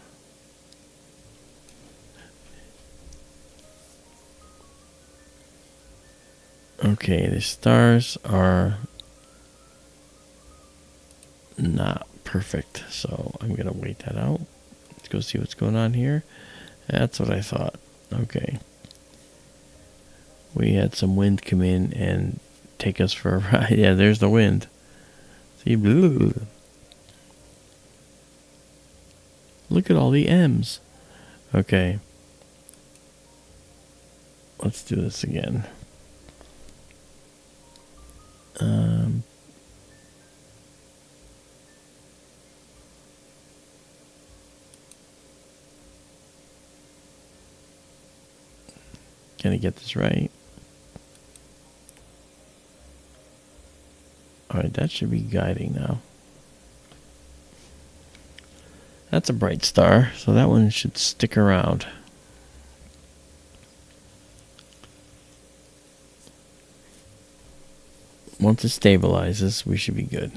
Okay, the stars are not perfect, so I'm going to wait that out. Let's go see what's going on here. That's what I thought. Okay. We had some wind come in and take us for a ride. Yeah, there's the wind. See, blue. Look at all the M's. Okay. Let's do this again. Can I get this right? Alright, that should be guiding now. That's a bright star, so that one should stick around. Once it stabilizes, we should be good.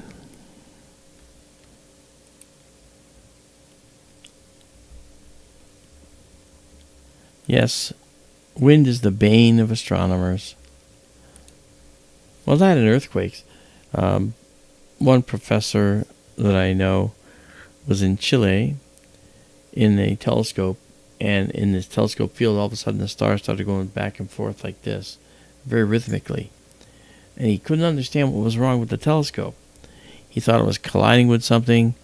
Yes, wind is the bane of astronomers. Well, that and earthquakes. One professor that I know was in Chile in a telescope, and in this telescope field, all of a sudden the stars started going back and forth like this, very rhythmically. And he couldn't understand what was wrong with the telescope. He thought it was colliding with something.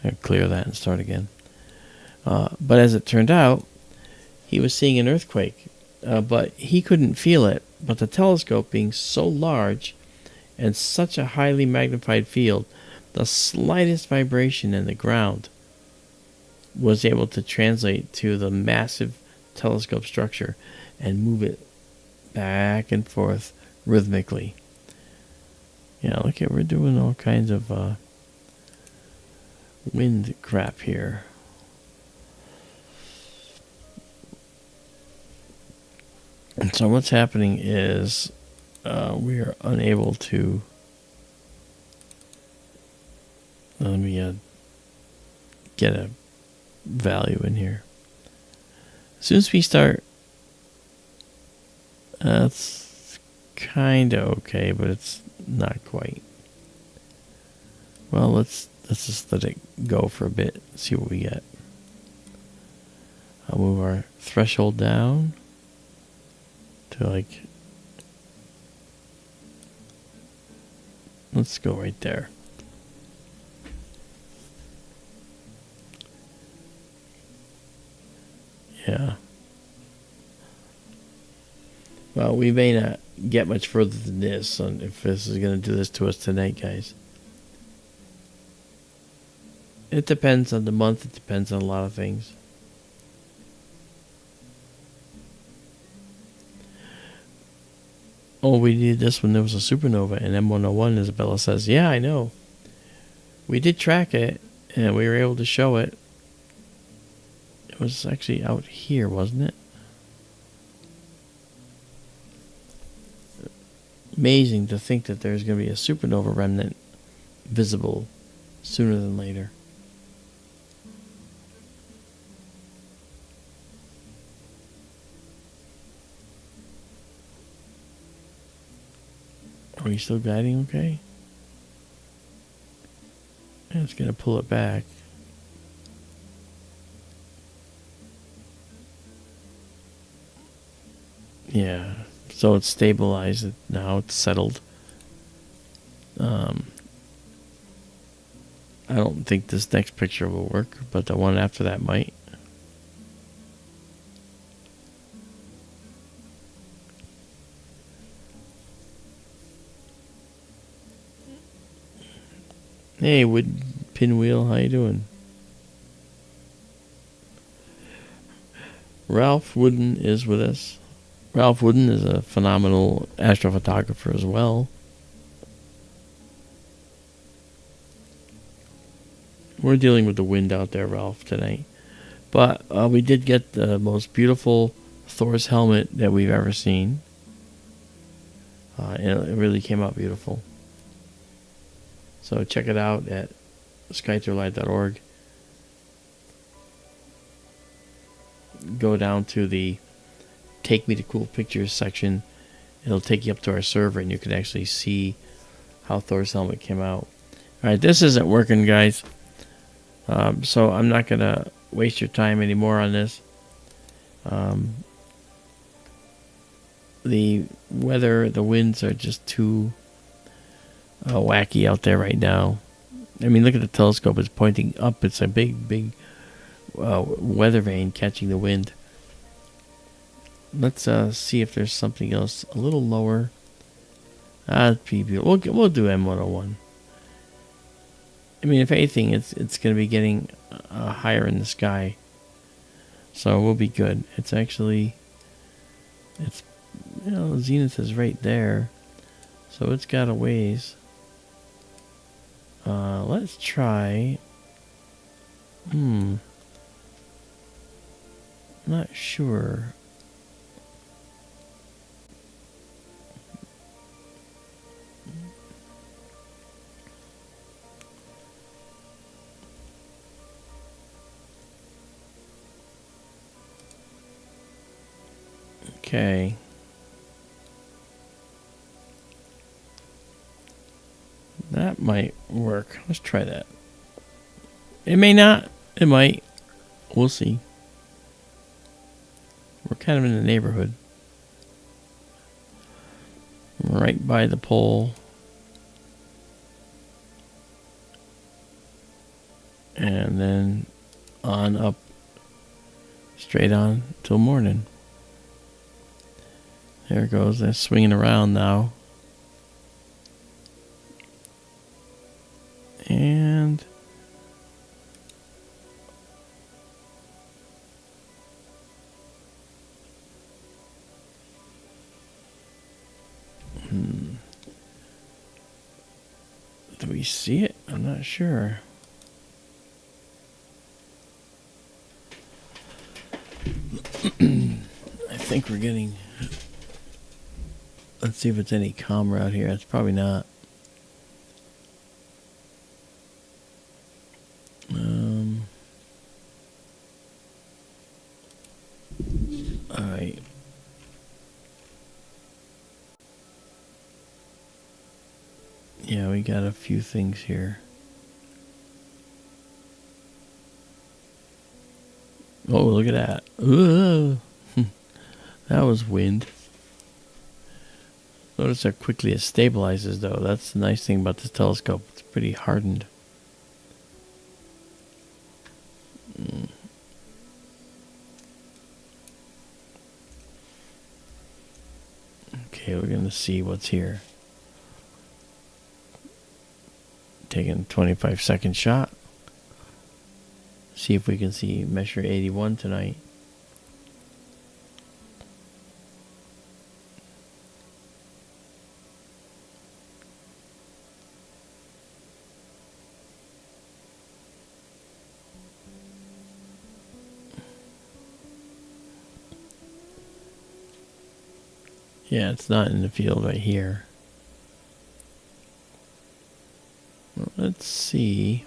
I'll clear that and start again. But as it turned out, he was seeing an earthquake, but he couldn't feel it. But the telescope being so large and such a highly magnified field, the slightest vibration in the ground was able to translate to the massive telescope structure and move it back and forth rhythmically. Yeah, look at, we're doing all kinds of wind crap here. And so what's happening is we are unable to... Let me get a value in here. As soon as we start, that's kind of okay, but it's not quite. Well, let's just let it go for a bit, see what we get. I'll move our threshold down to like, let's go right there. Yeah. Well, we may not get much further than this if this is going to do this to us tonight, guys. It depends on the month. It depends on a lot of things. Oh, we did this when there was a supernova in M101, Isabella says. Yeah, I know. We did track it, and we were able to show it. It was actually out here, wasn't it? Amazing to think that there's going to be a supernova remnant visible sooner than later. Are we still guiding okay? And it's going to pull it back. Yeah, so it's stabilized now. It's settled. I don't think this next picture will work, but the one after that might. Hey, Wood Pinwheel, how you doing? Ralph Wooden is with us. Ralph Wooden is a phenomenal astrophotographer as well. We're dealing with the wind out there, Ralph, tonight. But we did get the most beautiful Thor's helmet that we've ever seen. It really came out beautiful. So check it out at skytourlight.org. Go down to the Take Me to Cool Pictures section. It'll take you up to our server and you can actually see how Thor's helmet came out. Alright, this isn't working, guys. So I'm not going to waste your time anymore on this. The weather, the winds are just too wacky out there right now. I mean, look at the telescope. It's pointing up. It's a big weather vane catching the wind. Let's see if there's something else a little lower. We'll do M101. I mean, if anything, it's going to be getting higher in the sky, so we'll be good. It's actually, zenith is right there, so it's got a ways. Let's try. Not sure. Okay. That might work. Let's try that. It may not. It might. We'll see. We're kind of in the neighborhood. Right by the pole. And then on up. Straight on till morning. There it goes. They're swinging around now. And do we see it? I'm not sure. I think we're getting. Let's see if it's any calmer out here. It's probably not. Alright. Yeah, we got a few things here. Oh, look at that. Ooh. That was wind. Notice how quickly it stabilizes, though. That's the nice thing about this telescope. It's pretty hardened. Okay, we're going to see what's here. Taking a 25-second shot. See if we can see Messier 81 tonight. Yeah, it's not in the field right here. Well, let's see.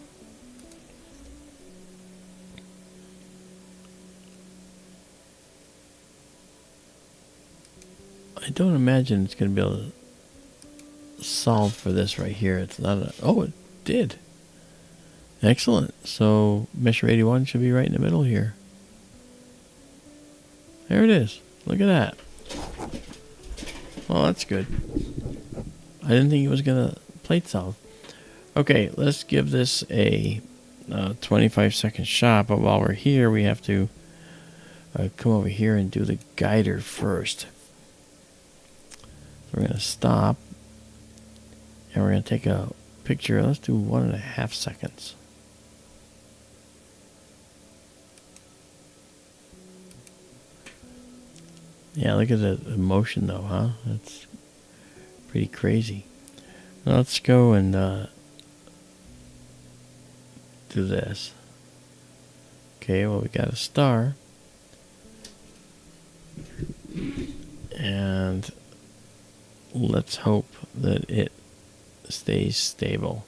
I don't imagine it's going to be able to solve for this right here. It's not a... Oh, it did. Excellent. So Messier 81 should be right in the middle here. There it is. Look at that. Well, that's good. I didn't think it was going to plate south. Okay, let's give this a 25-second shot. But while we're here, we have to come over here and do the guider first. So we're going to stop. And we're going to take a picture. Let's do 1.5 seconds. Yeah, look at the motion though, huh? That's pretty crazy. Now let's go and do this. Okay, well, we got a star. And let's hope that it stays stable.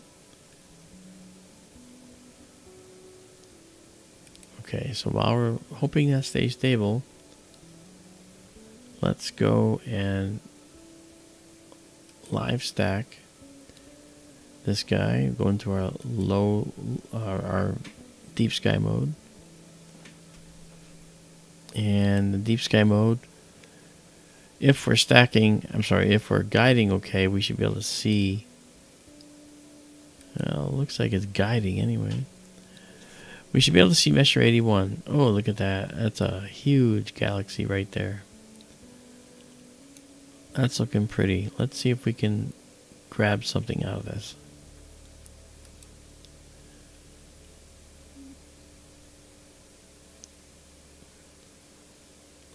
Okay, so while we're hoping that stays stable, let's go and live stack this guy. Go into our our deep sky mode. And the deep sky mode, if we're guiding okay, we should be able to see. Well, looks like it's guiding anyway. We should be able to see Messier 81. Oh, look at that. That's a huge galaxy right there. That's looking pretty. Let's see if we can grab something out of this.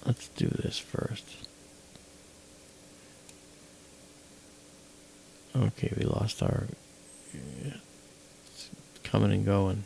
Let's do this first. Okay, we lost our... It's coming and going.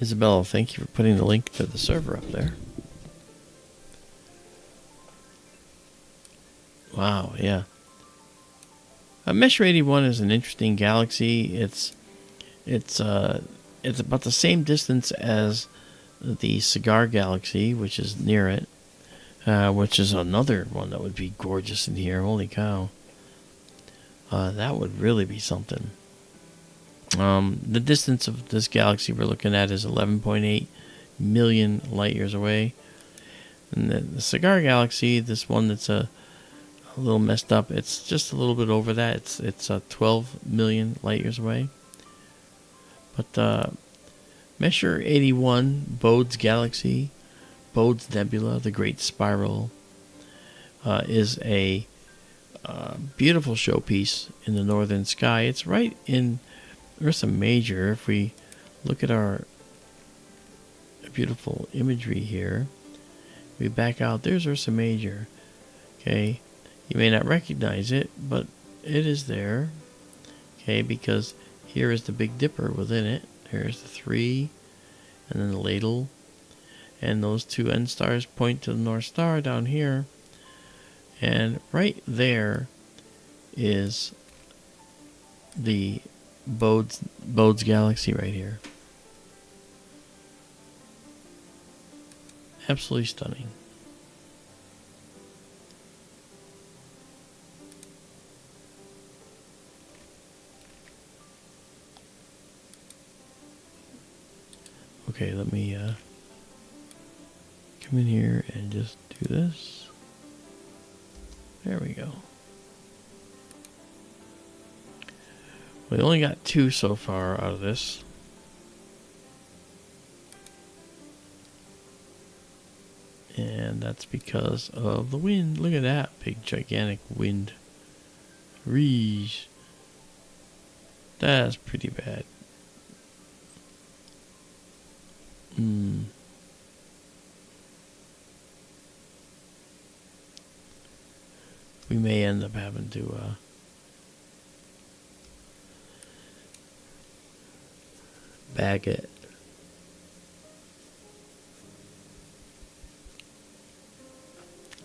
Isabella, thank you for putting the link to the server up there. Wow, yeah. Messier 81 is an interesting galaxy. It's about the same distance as the Cigar Galaxy, which is near it, which is another one that would be gorgeous in here. Holy cow. That would really be something. The distance of this galaxy we're looking at is 11.8 million light years away. And the Cigar Galaxy, this one that's a little messed up, it's just a little bit over that. It's 12 million light years away. But Messier 81, Bode's Galaxy, Bode's Nebula, the Great Spiral, is a beautiful showpiece in the northern sky. It's right in Ursa Major. If we look at our beautiful imagery here, we back out, there's Ursa Major. Okay, you may not recognize it, but it is there. Okay, because here is the Big Dipper within it. Here's the 3, and then the ladle, and those 2 end stars point to the North Star down here. And right there is the Bode's Galaxy right here. Absolutely stunning. Okay, let me come in here and just do this. There we go. We only got 2 so far out of this. And that's because of the wind. Look at that big gigantic wind. Reesh. That's pretty bad. We may end up having to bag it.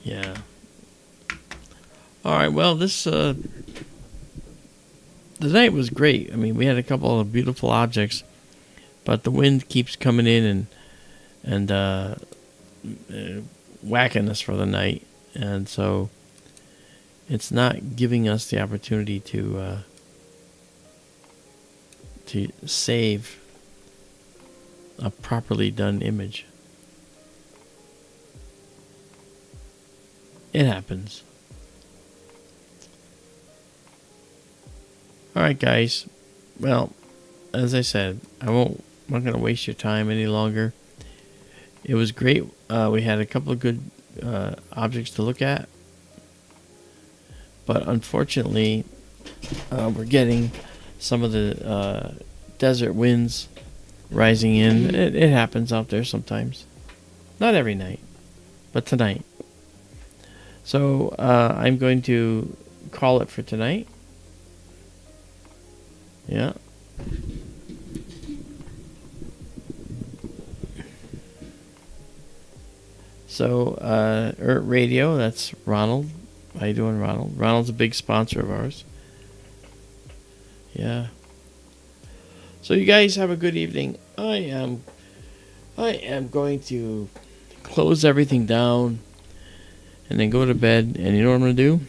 Yeah. All right. Well, this the night was great. I mean, we had a couple of beautiful objects, but the wind keeps coming in and whacking us for the night, and so it's not giving us the opportunity to save a properly done image. It happens. All right, guys. Well, as I said, I'm not going to waste your time any longer. It was great. We had a couple of good objects to look at, but unfortunately, we're getting some of the desert winds rising in. It happens out there sometimes. Not every night, but tonight. So I'm going to call it for tonight. Yeah. So, Radio, that's Ronald. How you doing, Ronald? Ronald's a big sponsor of ours. Yeah. So you guys have a good evening. I am going to close everything down and then go to bed. And you know what I'm going to do?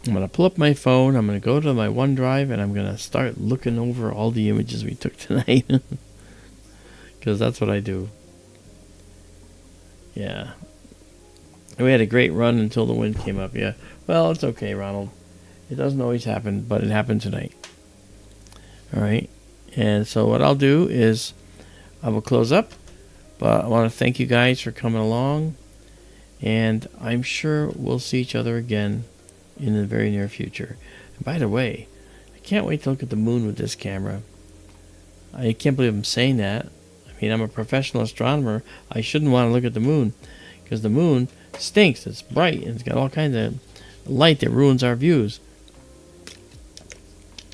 I'm going to pull up my phone. I'm going to go to my OneDrive and I'm going to start looking over all the images we took tonight. Because that's what I do. Yeah. We had a great run until the wind came up. Yeah. Well, it's okay, Ronald. It doesn't always happen, but it happened tonight. All right. And so what I'll do is I will close up. But I want to thank you guys for coming along. And I'm sure we'll see each other again in the very near future. And by the way, I can't wait to look at the moon with this camera. I can't believe I'm saying that. I mean, I'm a professional astronomer. I shouldn't want to look at the moon because the moon stinks. It's bright and it's got all kinds of light that ruins our views.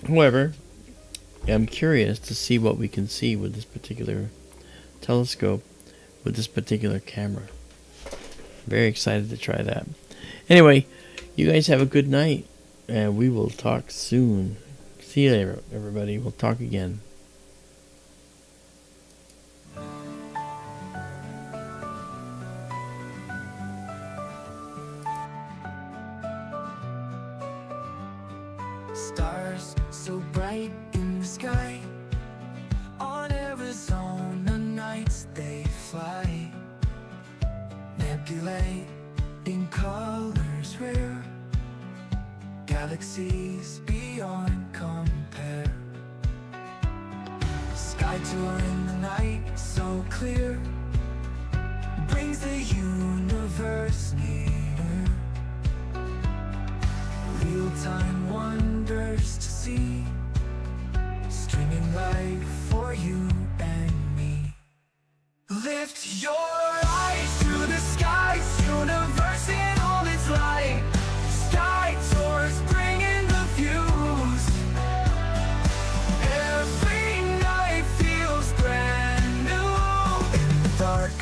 However, I'm curious to see what we can see with this particular telescope, with this particular camera. Very excited to try that. Anyway, you guys have a good night, and we will talk soon. See you later, everybody. We'll talk again. Stars so bright in the sky, on Arizona nights they fly. Nebulae in colors rare, galaxies beyond compare. Sky tour in the night so clear, brings the universe near. Real-time wonders to see, streaming light for you and me. Lift your eyes to the skies, universe in all its light. Sky tours bringing the views. Every night feels brand new. In the dark,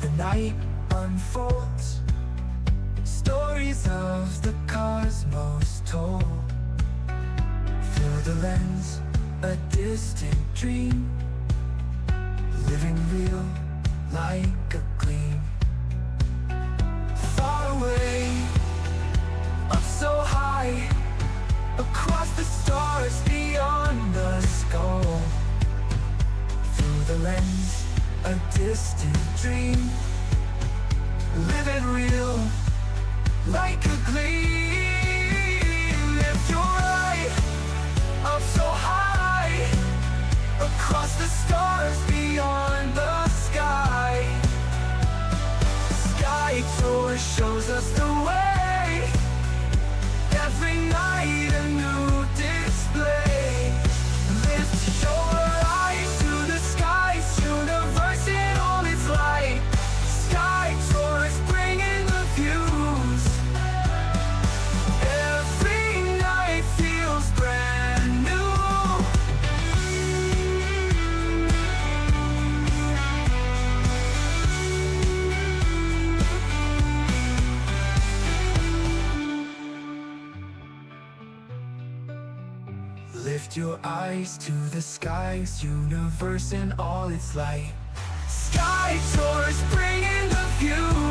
the night unfolds, stories of the cosmos told. Through the lens, a distant dream, living real like a gleam. Far away, up so high, across the stars beyond the skull. Through the lens, a distant dream, living real like a gleam. Lift your eye up so high, across the stars beyond the sky. Sky tour shows us the way, every night a new display. Lift your eyes to the skies, universe in all its light. Sky tours bringing the views. Every night feels brand new. Lift your eyes to the skies, universe in all its light. Sky tours bringing the view.